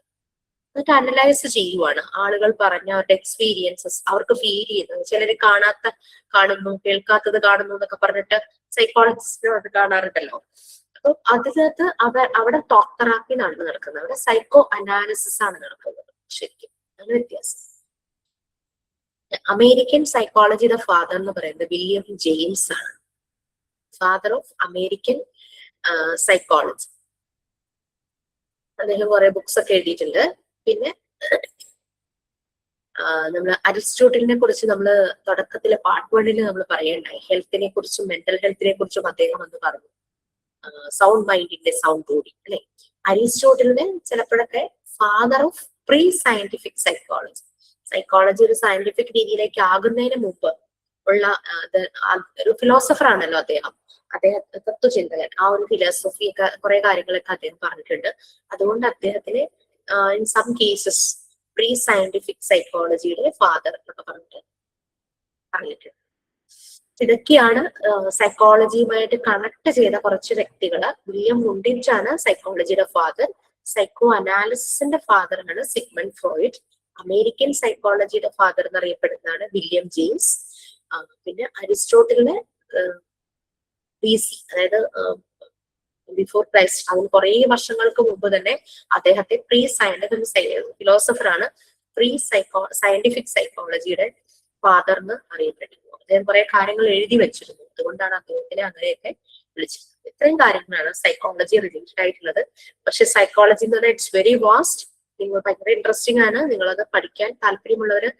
എന്നിട്ട് അനലൈസ് ചെയ്യുവാണ് ആളുകൾ പറഞ്ഞ അവരുടെ എക്സ്പീരിയൻസസ്, അവർക്ക് ഫീൽ ചെയ്യുന്നത്. ചിലര് കാണുന്നു, കേൾക്കാത്തത് കാണുന്നു എന്നൊക്കെ പറഞ്ഞിട്ട് സൈക്കോളജിസ്റ്റിനും അത് കാണാറുണ്ടല്ലോ. അപ്പൊ അതിനകത്ത് അവിടെ ടോക്ക് തെറാപ്പി നടക്കുന്നത്, അവിടെ സൈക്കോ അനാലിസിസ് ആണ് നടക്കുന്നത്. ശരിക്കും അങ്ങനെ വ്യത്യാസം. അമേരിക്കൻ സൈക്കോളജിയുടെ ഫാദർ എന്ന് പറയുന്നത് വില്യം ജെയിംസ് ആണ്. Father of American psychology. അദ്ദേഹം കുറെ ബുക്സ് ഒക്കെ എഴുതിയിട്ടുണ്ട്. പിന്നെ നമ്മൾ അരിസ്റ്റോട്ടലിനെ കുറിച്ച് നമ്മൾ തുടക്കത്തിലെ പാർട്ട് 1 നമ്മൾ പറയണ്ടായി. ഹെൽത്തിനെ കുറിച്ചും മെന്റൽ ഹെൽത്തിനെ കുറിച്ചും അദ്ദേഹം എന്ന് പറഞ്ഞു. സൗണ്ട് മൈൻഡിന്റെ സൗണ്ട് ബോഡി അല്ലെ. അരിസ്റ്റോട്ടലിനെ ചിലപ്പോഴൊക്കെ father of pre scientific psychology, psychology ഒരു സയന്റിഫിക് രീതിയിലേക്ക് ആകുന്നതിന് മുമ്പ് ഉള്ള ഒരു ഫിലോസഫർ ആണല്ലോ അദ്ദേഹം തത്വചിന്തകൻ. ആ ഒരു ഫിലോസഫി ഒക്കെ കുറെ കാര്യങ്ങളൊക്കെ അദ്ദേഹം പറഞ്ഞിട്ടുണ്ട്. അതുകൊണ്ട് അദ്ദേഹത്തിന് in some cases pre scientific സൈക്കോളജിയുടെ ഫാദർ എന്നൊക്കെ പറഞ്ഞിട്ടുണ്ട്. ഇതൊക്കെയാണ് സൈക്കോളജിയുമായിട്ട് കണക്ട് ചെയ്ത കുറച്ച് വ്യക്തികള്. വില്യം വുണ്ടിച്ച് ആണ് സൈക്കോളജിയുടെ ഫാദർ. സൈക്കോ അനാലിസിന്റെ ഫാദർ ആണ് സിഗ്മണ്ട് ഫ്രോയിഡ്. അമേരിക്കൻ സൈക്കോളജിയുടെ ഫാദർ എന്നറിയപ്പെടുന്നതാണ് വില്യം ജെയിംസ്. പിന്നെ അരിസ്റ്റോട്ടലിന് BC, അതായത് ബിഫോർ ക്രൈസ്റ്റ്, അതിന് കുറെ വർഷങ്ങൾക്ക് മുമ്പ് തന്നെ അദ്ദേഹത്തെ പ്രീ സയന്റിഫിക് ഫിലോസഫറാണ്, പ്രീ സയന്റിഫിക് സൈക്കോളജിയുടെ ഫാദർ എന്ന് അറിയപ്പെട്ടിരുന്നു. അദ്ദേഹം കുറെ കാര്യങ്ങൾ എഴുതി വെച്ചിരുന്നു, അതുകൊണ്ടാണ് അദ്ദേഹത്തിനെ അങ്ങനെയൊക്കെ വിളിച്ചത്. ഇത്രയും കാര്യങ്ങളാണ് സൈക്കോളജി റിലേറ്റഡ് ആയിട്ടുള്ളത്. പക്ഷെ സൈക്കോളജി എന്ന് പറഞ്ഞാൽ ഇറ്റ്സ് വെരി വാസ്റ്റ്. നിങ്ങൾ ഭയങ്കര ഇൻട്രസ്റ്റിംഗ് ആണ്. നിങ്ങളത് പഠിക്കാൻ താല്പര്യമുള്ളവര്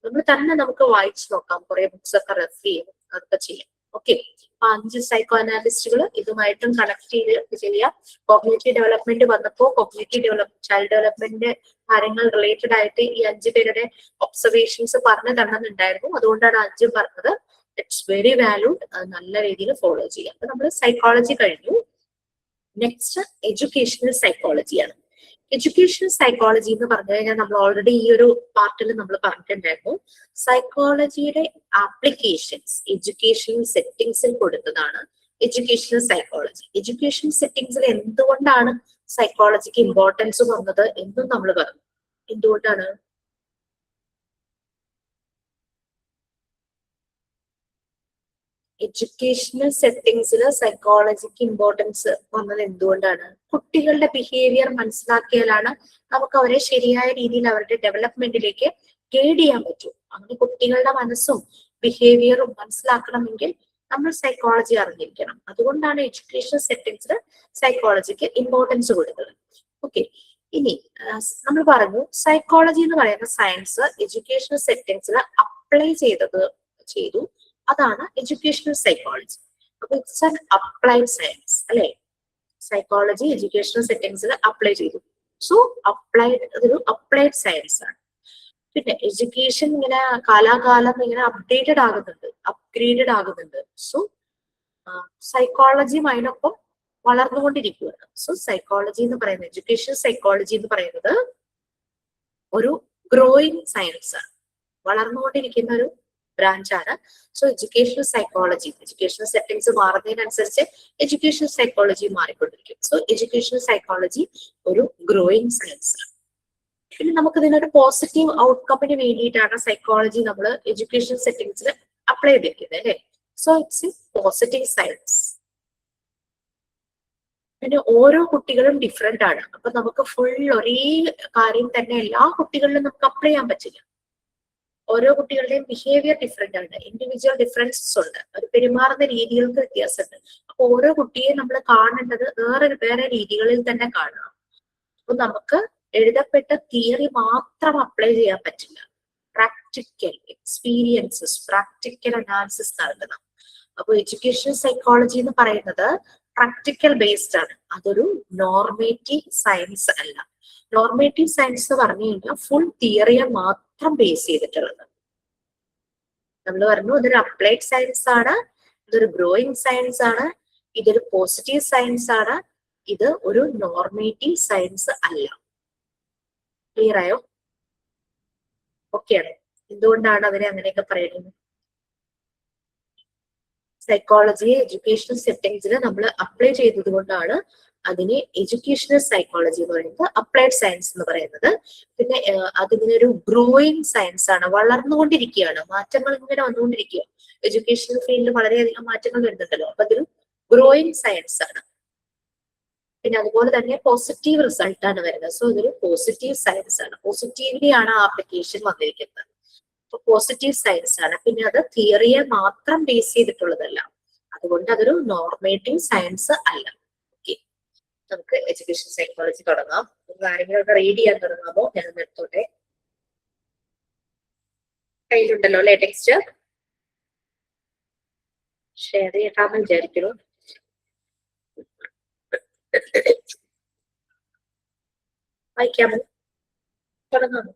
നമ്മൾ തന്നെ നമുക്ക് വായിച്ചു നോക്കാം, കുറെ ബുക്സ് ഒക്കെ റെഫർ ചെയ്യും, അതൊക്കെ ചെയ്യാം. ഓക്കെ, 5 സൈക്കോ അനാലിസ്റ്റുകൾ ഇതുമായിട്ടും കണക്ട് ചെയ്യാം. കോഗ്നിറ്റീവ് ഡെവലപ്മെന്റ് വന്നപ്പോ ചൈൽഡ് ഡെവലപ്മെന്റ് കാര്യങ്ങൾ റിലേറ്റഡ് ആയിട്ട് ഈ 5 പേരുടെ ഒബ്സർവേഷൻസ് പറഞ്ഞു തരണമെന്നുണ്ടായിരുന്നു. അതുകൊണ്ടാണ് 5 പറഞ്ഞത്. It's very valued. നല്ല രീതിയിൽ ഫോളോ ചെയ്യാം. അപ്പൊ നമ്മൾ സൈക്കോളജി കഴിഞ്ഞു. നെക്സ്റ്റ് എഡ്യൂക്കേഷണൽ സൈക്കോളജിയാണ്. എഡ്യൂക്കേഷണൽ സൈക്കോളജി എന്ന് പറഞ്ഞു കഴിഞ്ഞാൽ നമ്മൾ ഓൾറെഡി ഈ ഒരു പാർട്ടിൽ നമ്മൾ പറഞ്ഞിട്ടുണ്ടായിരുന്നു. സൈക്കോളജിയുടെ ആപ്ലിക്കേഷൻസ് എഡ്യൂക്കേഷണൽ സെറ്റിംഗ്സിൽ കൊടുത്തതാണ് എഡ്യൂക്കേഷണൽ സൈക്കോളജി. എഡ്യൂക്കേഷണൽ സെറ്റിംഗ്സിൽ എന്തുകൊണ്ടാണ് സൈക്കോളജിക്ക് ഇമ്പോർട്ടൻസ് വന്നത് എന്നും നമ്മൾ പറഞ്ഞു. എന്തുകൊണ്ടാണ്? എഡ്യൂക്കേഷണൽ സെറ്റിംഗ്സിൽ സൈക്കോളജിക്ക് ഇമ്പോർട്ടൻസ് വന്നത് എന്തുകൊണ്ടാണ്? കുട്ടികളുടെ ബിഹേവിയർ മനസ്സിലാക്കിയാലാണ് നമുക്ക് അവരെ ശരിയായ രീതിയിൽ അവരുടെ ഡെവലപ്മെന്റിലേക്ക് ഗൈഡ് ചെയ്യാൻ പറ്റും. അങ്ങനെ കുട്ടികളുടെ മനസ്സും ബിഹേവിയറും മനസ്സിലാക്കണമെങ്കിൽ നമ്മൾ സൈക്കോളജി അറിഞ്ഞിരിക്കണം. അതുകൊണ്ടാണ് എഡ്യൂക്കേഷണൽ സെറ്റിംഗ്സിൽ സൈക്കോളജിക്ക് ഇമ്പോർട്ടൻസ് കൊടുത്തത്. ഓക്കെ, ഇനി നമ്മൾ പറഞ്ഞു സൈക്കോളജി എന്ന് പറയുന്ന സയൻസ് എഡ്യൂക്കേഷണൽ സെറ്റിംഗ്സിൽ അപ്ലൈ ചെയ്തു. അതാണ് എഡ്യൂക്കേഷണൽ സൈക്കോളജി. അപ്പൊ ഇറ്റ്സ് ആൻ അപ്ലൈഡ് സയൻസ് അല്ലെ. സൈക്കോളജി എഡ്യൂക്കേഷണൽ സെറ്റിംഗ്സിൽ അപ്ലൈ ചെയ്തു. സോ അതൊരു അപ്ലൈഡ് സയൻസ് ആണ്. പിന്നെ എഡ്യൂക്കേഷൻ ഇങ്ങനെ കാലാകാലം ഇങ്ങനെ അപ്ഡേറ്റഡ് ആകുന്നുണ്ട്, അപ്ഗ്രേഡഡ് ആകുന്നുണ്ട്. സോ സൈക്കോളജിയും അതിനൊപ്പം വളർന്നുകൊണ്ടിരിക്കുകയാണ്. സോ സൈക്കോളജി എന്ന് പറയുന്നത്, എഡ്യൂക്കേഷൻ സൈക്കോളജി എന്ന് പറയുന്നത് ഒരു ഗ്രോയിങ് സയൻസ് ആണ്, വളർന്നുകൊണ്ടിരിക്കുന്ന ഒരു ബ്രാഞ്ചാണ്. So educational psychology, educational settings മാറുന്നതിനനുസരിച്ച് എഡ്യൂക്കേഷണൽ സൈക്കോളജി മാറിക്കൊണ്ടിരിക്കും. സോ എഡ്യൂക്കേഷണൽ സൈക്കോളജി ഒരു ഗ്രോയിങ് സയൻസ് ആണ്. പിന്നെ നമുക്ക് ഇതിനൊരു പോസിറ്റീവ് ഔട്ട്കമ്മിന് വേണ്ടിയിട്ടാണ് സൈക്കോളജി നമ്മൾ എഡ്യൂക്കേഷൻ സെറ്റിംഗ്സിൽ അപ്ലൈ ചെയ്തിരിക്കുന്നത് അല്ലെ. So it's A positive science. പിന്നെ ഓരോ കുട്ടികളും ഡിഫറെന്റ് ആണ്. അപ്പൊ നമുക്ക് ഫുൾ ഒരേ കാര്യം തന്നെ എല്ലാ കുട്ടികളിലും നമുക്ക് അപ്ലൈ ചെയ്യാൻ പറ്റില്ല. ഓരോ കുട്ടികളുടെയും ബിഹേവിയർ ഡിഫറെന്റ് ആണ്, ഇൻഡിവിജ്വൽ ഡിഫറൻസസ് ഉണ്ട്, അവർ പെരുമാറുന്ന രീതികൾക്ക് വ്യത്യാസമുണ്ട്. അപ്പൊ ഓരോ കുട്ടിയെ നമ്മൾ കാണേണ്ടത് വേറെ രീതികളിൽ തന്നെ കാണണം. അപ്പൊ നമുക്ക് എഴുതപ്പെട്ട തിയറി മാത്രം അപ്ലൈ ചെയ്യാൻ പറ്റില്ല. പ്രാക്ടിക്കൽ എക്സ്പീരിയൻസസ്, പ്രാക്ടിക്കൽ അനാലിസിസ് നടത്തണം. അപ്പൊ എഡ്യൂക്കേഷൻ സൈക്കോളജി എന്ന് പറയുന്നത് പ്രാക്ടിക്കൽ ബേസ്ഡ് ആണ്. അതൊരു നോർമേറ്റീവ് സയൻസ് അല്ല. നോർമേറ്റീവ് സയൻസ് എന്ന് പറഞ്ഞു കഴിഞ്ഞാൽ ഫുൾ തിയറിയെ മാത്രം ബേസ് ചെയ്തിട്ടുള്ളത്. നമ്മൾ പറഞ്ഞു ഇതൊരു അപ്ലൈഡ് സയൻസ് ആണ്, ഇതൊരു ഗ്രോയിങ് സയൻസ് ആണ്, ഇതൊരു പോസിറ്റീവ് സയൻസ് ആണ്, ഇത് ഒരു നോർമേറ്റീവ് സയൻസ് അല്ല. ക്ലിയർ ആയോ? ഓക്കെയാണ്. എന്തുകൊണ്ടാണ് അതിനെ അങ്ങനെയൊക്കെ പറയുന്നത്? സൈക്കോളജിയെ എഡ്യൂക്കേഷണൽ സെറ്റിംഗ്സിൽ നമ്മൾ അപ്ലൈ ചെയ്തത് കൊണ്ടാണ് അതിനെ എഡ്യൂക്കേഷണൽ സൈക്കോളജി എന്ന് പറയുന്നത്, അപ്ലൈഡ് സയൻസ് എന്ന് പറയുന്നത്. പിന്നെ അതിങ്ങനെ ഒരു ഗ്രോയിങ് സയൻസ് ആണ്, വളർന്നുകൊണ്ടിരിക്കുകയാണ്, മാറ്റങ്ങൾ ഇങ്ങനെ വന്നുകൊണ്ടിരിക്കുക. എഡ്യൂക്കേഷണൽ ഫീൽഡിൽ വളരെയധികം മാറ്റങ്ങൾ വരുന്നുണ്ടല്ലോ. അപ്പൊ അതൊരു ഗ്രോയിങ് സയൻസ് ആണ്. പിന്നെ അതുപോലെ തന്നെ പോസിറ്റീവ് റിസൾട്ട് ആണ് വരുന്നത്. സോ ഇതൊരു പോസിറ്റീവ് സയൻസ് ആണ്. പോസിറ്റീവ്ലി ആണ് ആപ്ലിക്കേഷൻ വന്നിരിക്കുന്നത്. അപ്പൊ പോസിറ്റീവ് സയൻസ് ആണ്. പിന്നെ അത് തിയറിയെ മാത്രം ബേസ് ചെയ്തിട്ടുള്ളതല്ല, അതുകൊണ്ട് അതൊരു നോർമേറ്റീവ് സയൻസ് അല്ല. ഓക്കെ, നമുക്ക് എഡ്യൂക്കേഷൻ സൈക്കോളജി തുടങ്ങാം. കാര്യങ്ങളൊക്കെ റീഡ് ചെയ്യാൻ തുടങ്ങാമോ? ഞാൻ എടുത്തോട്ടെ. കയ്യിലുണ്ടല്ലോ അല്ലെ ടെക്സ്റ്റ്? ഷെയർ ചെയ്യട്ടാന്ന് വിചാരിക്കുന്നു. വായിക്കാമോ? തുടങ്ങാമോ?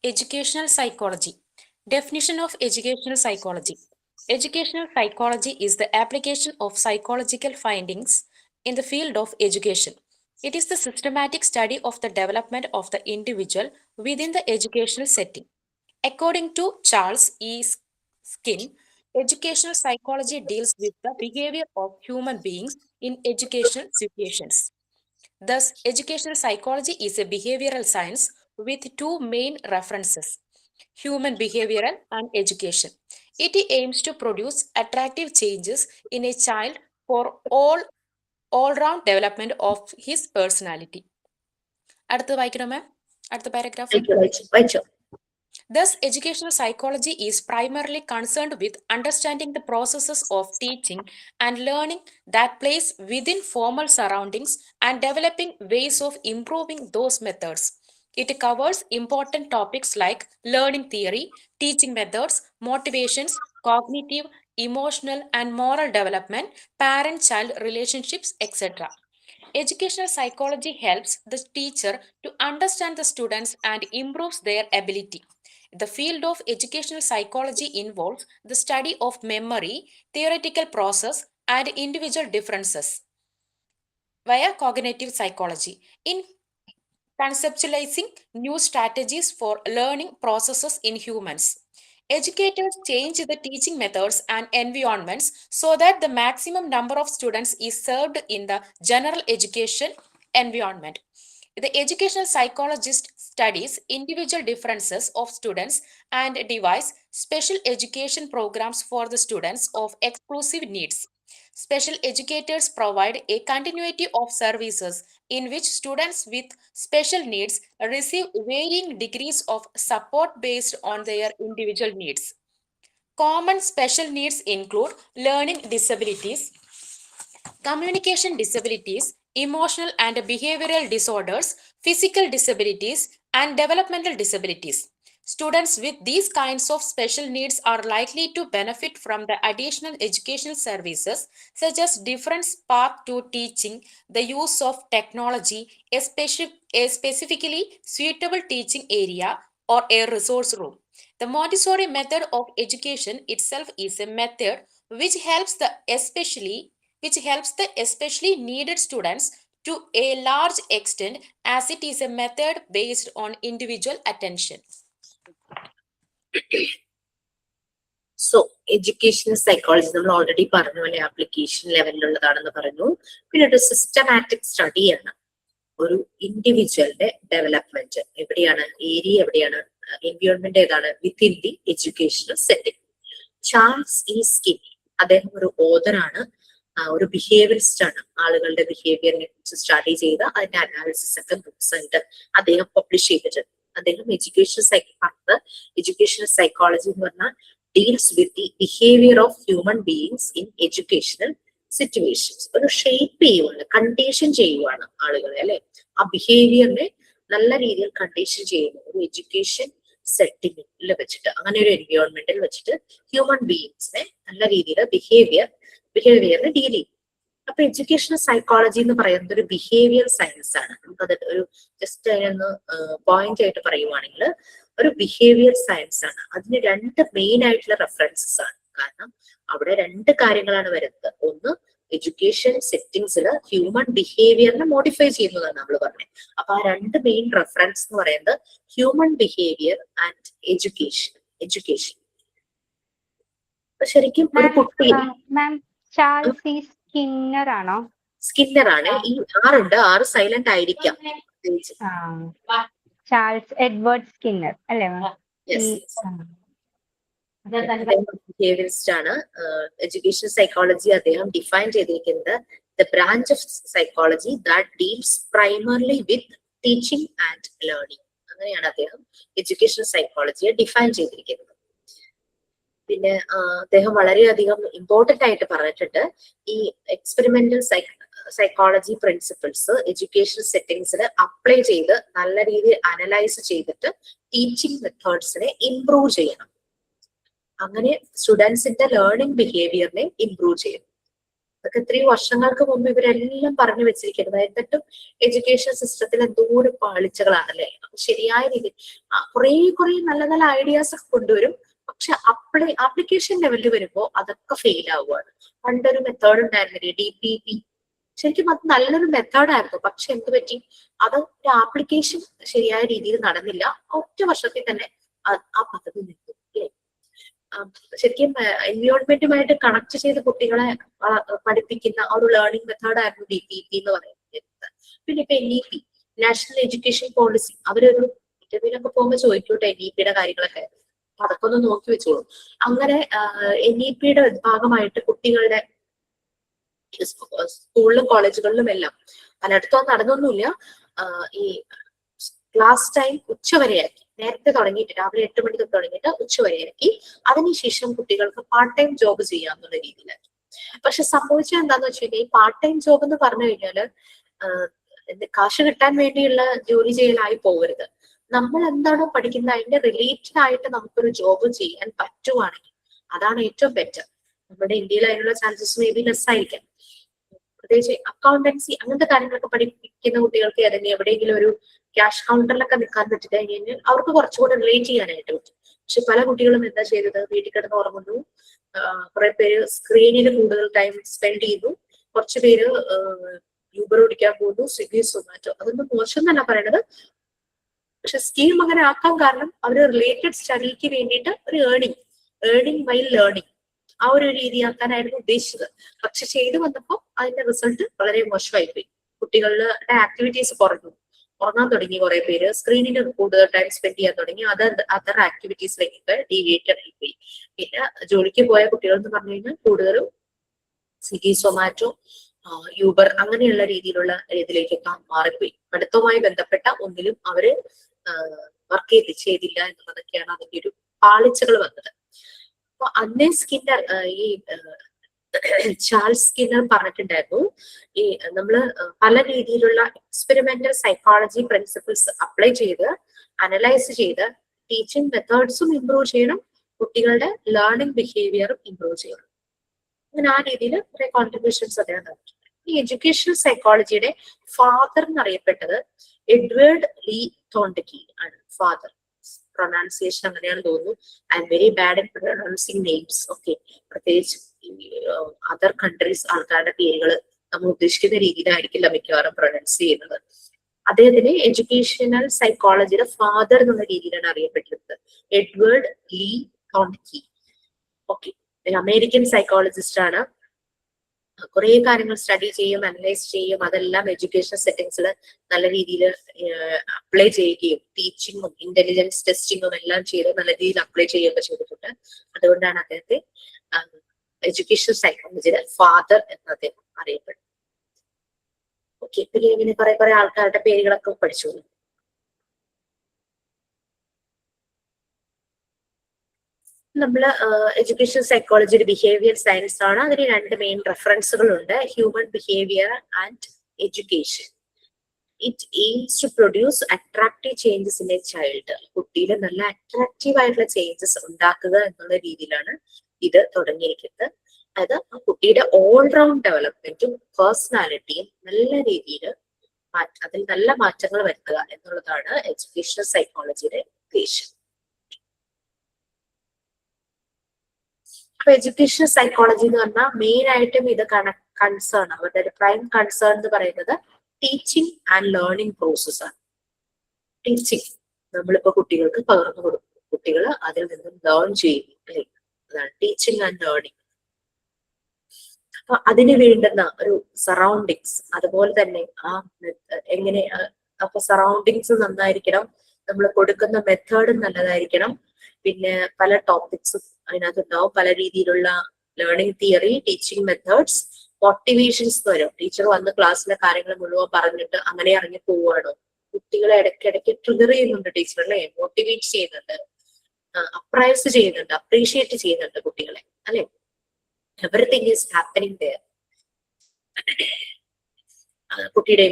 Educational psychology. Definition of educational psychology. Educational psychology is the application of psychological findings in the field of education It is the systematic study of the development of the individual within the educational setting. According to Charles E. Skin, educational psychology deals with the behavior of human beings in educational situations. Thus, educational psychology is a behavioral science with two main references: human behavioral and education. It aims to produce attractive changes in a child for all-round development of his personality. അടുത്തത് വായിക്കണോ മാം? അടുത്ത paragraph. വായിച്ചോ. Thus, educational psychology is primarily concerned with understanding the processes of teaching and learning that place within formal surroundings and developing ways of improving those methods. It covers important topics like learning theory, teaching methods, motivations, cognitive, emotional, and moral development, parent-child relationships, etc. Educational psychology helps the teacher to understand the students and improves their ability. The field of educational psychology involves the study of memory, theoretical process, and individual differences via cognitive psychology in conceptualizing new strategies for learning processes in humans. Educators change the teaching methods and environments so that the maximum number of students is served in the general education environment. The educational psychologist studies individual differences of students and devises special education programs for the students of exclusive needs. Special educators provide a continuity of services in which students with special needs receive varying degrees of support based on their individual needs. Common special needs include learning disabilities, communication disabilities, emotional and behavioral disorders, physical disabilities, and developmental disabilities. Students with these kinds of special needs are likely to benefit from the additional educational services such as different path to teaching, the use of technology, a specifically suitable teaching area, or a resource room. The Montessori method of education itself is a method which helps the especially needed students to a large extent, as it is a method based on individual attention. So educational psychology നമ്മൾ already പറഞ്ഞ പോലെ application ലെവലിലുള്ളതാണെന്ന് പറഞ്ഞു. പിന്നെ ഒരു systematic സ്റ്റഡിയാണ് ഒരു ഇൻഡിവിജ്വലിന്റെ development. എവിടെയാണ് area, എവിടെയാണ് environment, ഏതാണ് within the educational setting. Charles E skin, അദ്ദേഹം ഒരു ഓതറാണ്, ഒരു ബിഹേവിയറിസ്റ്റ് ആണ്. ആളുകളുടെ ബിഹേവിയറിനെ കുറിച്ച് സ്റ്റഡി ചെയ്ത അതിന്റെ അനാലിസിസ് ഒക്കെ ബുക്സ് ആയിട്ട് അദ്ദേഹം പബ്ലിഷ് ചെയ്തിട്ടുണ്ട്. അദ്ദേഹം എഡ്യൂക്കേഷണൽ സൈക്കോളജി എന്ന് പറഞ്ഞാൽ deals with the behavior of human beings in educational situations. ഒരു ഷേപ്പ് ചെയ്യുവാണ്, കണ്ടീഷൻ ചെയ്യുവാണ് ആളുകളെ, അല്ലെ? ആ ബിഹേവിയറിനെ നല്ല രീതിയിൽ കണ്ടീഷൻ ചെയ്യുന്നു ഒരു എഡ്യൂക്കേഷൻ സെറ്റിംഗിൽ വെച്ചിട്ട്, അങ്ങനെ ഒരു എൻവയോൺമെന്റിൽ വെച്ചിട്ട് ഹ്യൂമൻ ബീയിങ്സിനെ നല്ല രീതിയിൽ ബിഹേവിയറിനെ ഡീൽ ചെയ്യും. അപ്പൊ എഡ്യൂക്കേഷണൽ സൈക്കോളജി എന്ന് പറയുന്നത് ഒരു ബിഹേവിയർ സയൻസ് ആണ്. നമുക്കത് ഒരു ജസ്റ്റ് അതിനൊന്ന് പോയിന്റ് ആയിട്ട് പറയുവാണെങ്കിൽ ഒരു ബിഹേവിയർ സയൻസ് ആണ്. അതിന് രണ്ട് മെയിൻ ആയിട്ടുള്ള റെഫറൻസസ് ആണ്. കാരണം അവിടെ രണ്ട് കാര്യങ്ങളാണ് വരുന്നത്. ഒന്ന്, എഡ്യൂക്കേഷൻ സെറ്റിംഗ്സിൽ ഹ്യൂമൻ ബിഹേവിയറിനെ മോഡിഫൈ ചെയ്യുന്നതാണ് നമ്മൾ പറഞ്ഞത്. അപ്പൊ ആ രണ്ട് മെയിൻ റെഫറൻസ് എന്ന് പറയുന്നത് ഹ്യൂമൻ ബിഹേവിയർ ആൻഡ് എഡ്യൂക്കേഷൻ. ശരിക്കും ഒരു കുട്ടി ചാൾസ് ഇ സ്കിന്നർ ആണോ? സ്കിന്നർ ആണ്. ഈ ആറുണ്ട്, ആറ് സൈലന്റ് ആയിരിക്കാം. ചാൾസ് എഡ്വേർഡ് സ്കിന്നർ അല്ലേ? ബിഹേവിയറിസ്റ്റ് ആണ്. എഡ്യൂക്കേഷൻ സൈക്കോളജി അദ്ദേഹം ഡിഫൈൻ ചെയ്തിരിക്കുന്നത് the branch of psychology that deals primarily with teaching and learning. അങ്ങനെയാണ് അദ്ദേഹം എഡ്യൂക്കേഷൻ സൈക്കോളജിയെ ഡിഫൈൻ ചെയ്തിരിക്കുന്നത്. പിന്നെ അദ്ദേഹം വളരെയധികം ഇമ്പോർട്ടന്റ് ആയിട്ട് പറഞ്ഞിട്ടുണ്ട് ഈ എക്സ്പെരിമെന്റൽ സൈക്കോളജി പ്രിൻസിപ്പിൾസ് എഡ്യൂക്കേഷൻ സെറ്റിംഗ്സിൽ അപ്ലൈ ചെയ്ത് നല്ല രീതിയിൽ അനലൈസ് ചെയ്തിട്ട് ടീച്ചിങ് മെത്തേഡ്സിനെ ഇംപ്രൂവ് ചെയ്യണം. അങ്ങനെ സ്റ്റുഡൻസിന്റെ ലേണിംഗ് ബിഹേവിയറിനെ ഇംപ്രൂവ് ചെയ്യും. അതൊക്കെ ഇത്രയും വർഷങ്ങൾക്ക് മുമ്പ് ഇവരെല്ലാം പറഞ്ഞു വെച്ചിരിക്കുന്നത്. എന്നിട്ടും എഡ്യൂക്കേഷൻ സിസ്റ്റത്തിൽ എന്തോരം പാളിച്ചകളാണല്ലേ. ശരിയായ രീതിയിൽ കുറെ നല്ല നല്ല ഐഡിയാസ് ഒക്കെ കൊണ്ടുവരും. പക്ഷെ ആപ്ലിക്കേഷൻ ലെവലിൽ വരുമ്പോൾ അതൊക്കെ ഫെയിൽ ആവുകയാണ്. പണ്ടൊരു മെത്തേഡ് ഉണ്ടായിരുന്നില്ലേ, DPP, ശരിക്കും അത് നല്ലൊരു മെത്തേഡായിരുന്നു. പക്ഷെ എന്ത് പറ്റി, അത് ഒരു ആപ്ലിക്കേഷൻ ശരിയായ രീതിയിൽ നടന്നില്ല. ഒറ്റ വർഷത്തിൽ തന്നെ ആ പദ്ധതി നിന്നു. അല്ലേ? ശരിക്കും എൻവയോൺമെന്റുമായിട്ട് കണക്ട് ചെയ്ത് കുട്ടികളെ പഠിപ്പിക്കുന്ന ആ ഒരു ലേണിംഗ് മെത്തേഡായിരുന്നു DPP എന്ന് പറയുന്നത്. പിന്നെ ഇപ്പൊ NEP, നാഷണൽ എഡ്യൂക്കേഷൻ പോളിസി, അവരൊരു ഇന്റർവ്യൂലൊക്കെ പോകുമ്പോൾ ചോദിക്കൂട്ടെ NEPയുടെ കാര്യങ്ങളൊക്കെ, അതൊക്കെ ഒന്ന് നോക്കി വെച്ചോളൂ. അങ്ങനെ NEPയുടെ ഭാഗമായിട്ട് കുട്ടികളുടെ സ്കൂളിലും കോളേജുകളിലും എല്ലാം പലയിടത്തും നടന്നൊന്നുമില്ല. ഈ ക്ലാസ് ടൈം ഉച്ചവരെയാക്കി, നേരത്തെ തുടങ്ങിയിട്ട് രാവിലെ 8 മണിക്ക് തുടങ്ങിയിട്ട് ഉച്ചവരെയാക്കി. അതിനുശേഷം കുട്ടികൾക്ക് പാർട്ട് ടൈം ജോബ് ചെയ്യാന്നുള്ള രീതിയിലാക്കി. പക്ഷെ സംഭവിച്ചത് എന്താന്ന് വെച്ച് കഴിഞ്ഞാൽ, ഈ പാർട്ട് ടൈം ജോബ് എന്ന് പറഞ്ഞു കഴിഞ്ഞാല് കാശ് കിട്ടാൻ വേണ്ടിയുള്ള ജോലി ചെയ്യലായി പോകരുത്. നമ്മൾ എന്താണോ പഠിക്കുന്നത് അതിന്റെ റിലേറ്റഡ് ആയിട്ട് നമുക്കൊരു ജോബ് ചെയ്യാൻ പറ്റുവാണെങ്കിൽ അതാണ് ഏറ്റവും ബെറ്റർ. നമ്മുടെ ഇന്ത്യയിൽ അതിനുള്ള ചാൻസസ് മേ ബി ലെസ് ആയിരിക്കാം. പ്രത്യേകിച്ച് അക്കൗണ്ടൻസി അങ്ങനത്തെ കാര്യങ്ങളൊക്കെ പഠിപ്പിക്കുന്ന കുട്ടികൾക്ക് ഏതെങ്കിലും എവിടെയെങ്കിലും ഒരു ക്യാഷ് കൗണ്ടറിലൊക്കെ നിൽക്കാൻ പറ്റില്ല കഴിഞ്ഞാൽ അവർക്ക് കുറച്ചുകൂടെ റിലേറ്റ് ചെയ്യാനായിട്ട് പറ്റും. പക്ഷെ പല കുട്ടികളും എന്താ ചെയ്തത്, വീട്ടിൽ കിടന്ന് ഉറങ്ങുന്നു, കുറെ പേര് സ്ക്രീനിൽ കൂടുതൽ ടൈം സ്പെൻഡ് ചെയ്യുന്നു, കുറച്ച് പേര് യൂബർ ഓടിക്കാൻ പോകുന്നു, സ്വിഗ്ഗി സൊമാറ്റോ. അതൊന്നും മോശം എന്നല്ല പറയണത്. പക്ഷെ സ്കീം അങ്ങനെ ആക്കാൻ കാരണം അവര് റിലേറ്റഡ് സ്റ്റഡിക്ക് വേണ്ടിയിട്ട് ഒരു ഏർണിംഗ് വൈൽ ലേണിംഗ് ആ ഒരു രീതിയാക്കാനായിരുന്നു ഉദ്ദേശിച്ചത്. പക്ഷെ ചെയ്തു വന്നപ്പോൾ അതിന്റെ റിസൾട്ട് വളരെ മോശമായി പോയി. കുട്ടികളുടെ ആക്ടിവിറ്റീസ് കുറഞ്ഞു, ഉറങ്ങാൻ തുടങ്ങി, കുറെ പേര് സ്ക്രീനിൽ കൂടുതൽ ടൈം സ്പെൻഡ് ചെയ്യാൻ തുടങ്ങി, അതർ ആക്ടിവിറ്റീസിലേക്ക് ഡീവിയേറ്റഡ് ആയിപ്പോയി. പിന്നെ ജോലിക്ക് പോയ കുട്ടികൾ എന്ന് പറഞ്ഞു കഴിഞ്ഞാൽ കൂടുതലും സ്വിഗ്ഗി സൊമാറ്റോ യൂബർ അങ്ങനെയുള്ള രീതിയിലുള്ള ഇതിലേക്കൊക്കെ മാറിപ്പോയി. പഠിത്തവുമായി ബന്ധപ്പെട്ട ഒന്നിലും അവര് വർക്ക് ചെയ്തില്ല എന്നുള്ളതൊക്കെയാണ് അതിന്റെ ഒരു പാളിച്ചകൾ വന്നത്. അപ്പൊ അന്നേ സ്കിന്നർ, ഈ ചാൾസ് സ്കിന്നർ പറഞ്ഞിട്ടുണ്ടായിരുന്നു, ഈ നമ്മള് പല രീതിയിലുള്ള എക്സ്പെരിമെന്റൽ സൈക്കോളജി പ്രിൻസിപ്പിൾസ് അപ്ലൈ ചെയ്ത് അനലൈസ് ചെയ്ത് ടീച്ചിങ് മെത്തേഡ്സും ഇംപ്രൂവ് ചെയ്യണം, കുട്ടികളുടെ ലേണിംഗ് ബിഹേവിയറും ഇംപ്രൂവ് ചെയ്യണം. അങ്ങനെ ആ രീതിയിൽ കുറെ കോൺട്രിബ്യൂഷൻസ് അദ്ദേഹം നടത്തിയിട്ടുണ്ട്. ഈ എഡ്യൂക്കേഷണൽ സൈക്കോളജിയുടെ ഫാദർ എന്നറിയപ്പെട്ടത് എഡ്വേർഡ് ലീ തോണ്ടക്കി ആണ്. ഫാദർ പ്രൊനൗൺസിയേഷൻ അങ്ങനെയാണ് തോന്നുന്നു. I am very bad in pronouncing names. Okay, പ്രത്യേകിച്ച് അതർ കൺട്രീസ് ആൾക്കാരുടെ പേരുകൾ നമ്മൾ ഉദ്ദേശിക്കുന്ന രീതിയിലായിരിക്കില്ല മിക്കവാറും പ്രൊനൗൺസ് ചെയ്യുന്നത്. അദ്ദേഹത്തിന് എഡ്യൂക്കേഷണൽ സൈക്കോളജിയുടെ ഫാദർ എന്നുള്ള രീതിയിലാണ് അറിയപ്പെട്ടിരുന്നത്. Edward Lee Thorndike. Okay, American psychologist ആണ്. കുറെ കാര്യങ്ങൾ സ്റ്റഡി ചെയ്യും, അനലൈസ് ചെയ്യും. അതെല്ലാം എഡ്യൂക്കേഷൻ സെറ്റിംഗ്സിൽ നല്ല രീതിയിൽ അപ്ലൈ ചെയ്യുകയും ടീച്ചിങ്ങും ഇന്റലിജൻസ് ടെസ്റ്റിങ്ങും എല്ലാം ചെയ്ത് നല്ല രീതിയിൽ അപ്ലൈ ചെയ്യുകയൊക്കെ ചെയ്തിട്ടുണ്ട്. അതുകൊണ്ടാണ് അദ്ദേഹത്തെ എഡ്യൂക്കേഷൻ സൈക്കോളജിയുടെ ഫാദർ എന്ന് അദ്ദേഹം അറിയപ്പെടുന്നത്. ഓക്കെ, പിന്നെ ഇങ്ങനെ കുറെ ആൾക്കാരുടെ പേരുകളൊക്കെ പഠിച്ചു. നമ്മൾ എഡ്യൂക്കേഷൻ സൈക്കോളജി ഒരു ബിഹേവിയർ സയൻസ് ആണ്. അതിന് രണ്ട് മെയിൻ റെഫറൻസുകളുണ്ട്, human behaviour and education. It aims to produce attractive changes in a child. കുട്ടിയിൽ നല്ല അട്രാക്റ്റീവ് ആയിട്ടുള്ള ചേഞ്ചസ് ഉണ്ടാക്കുക എന്നുള്ള രീതിയിലാണ് ഇത് തുടങ്ങിയിരിക്കുന്നത്. അതായത് ആ കുട്ടിയുടെ ഓൾറൗണ്ട് ഡെവലപ്മെന്റും പേഴ്സണാലിറ്റിയും നല്ല രീതിയിൽ അതിൽ നല്ല മാറ്റങ്ങൾ വരുത്തുക എന്നുള്ളതാണ് എഡ്യൂക്കേഷണൽ സൈക്കോളജിയുടെ ഉദ്ദേശം. അപ്പൊ എഡ്യൂക്കേഷണൽ സൈക്കോളജി എന്ന് പറഞ്ഞാൽ മെയിൻ ആയിട്ടും ഇത് കൺസേൺ, അവരുടെ ഒരു പ്രൈം കൺസേൺ എന്ന് പറയുന്നത് ടീച്ചിങ് ആൻഡ് ലേണിംഗ് പ്രോസസ് ആണ്. ടീച്ചിങ് നമ്മളിപ്പോ കുട്ടികൾക്ക് പകർന്നു കൊടുക്കും, കുട്ടികൾ അതിൽ നിന്നും ലേൺ ചെയ്യുന്നു, അല്ലെ? അതാണ് ടീച്ചിങ് ആൻഡ് ലേണിംഗ്. അപ്പൊ അതിന് വേണ്ടുന്ന ഒരു സറൗണ്ടിങ്സ്, അതുപോലെ തന്നെ ആ എങ്ങനെ, അപ്പൊ സറൗണ്ടിങ്സ് നന്നായിരിക്കണം, നമ്മൾ കൊടുക്കുന്ന മെത്തേഡ് നല്ലതായിരിക്കണം, പിന്നെ പല ടോപ്പിക്സും അതിനകത്തുണ്ടാവും, പല രീതിയിലുള്ള learning theory, teaching methods, motivations വരും. ടീച്ചർ വന്ന് ക്ലാസ്സിലെ കാര്യങ്ങൾ മുഴുവൻ പറഞ്ഞിട്ട് അങ്ങനെ ഇറങ്ങി പോവുകയാണോ? കുട്ടികളെ ഇടയ്ക്കിടയ്ക്ക് ട്രിഗർ ചെയ്യുന്നുണ്ട് ടീച്ചർ, അല്ലെ? മോട്ടിവേറ്റ് ചെയ്യുന്നുണ്ട്, അപ്രൈസ് ചെയ്യുന്നുണ്ട്, അപ്രീഷിയേറ്റ് ചെയ്യുന്നുണ്ട് കുട്ടികളെ, അല്ലെ? Everything is happening there. കുട്ടിയുടെ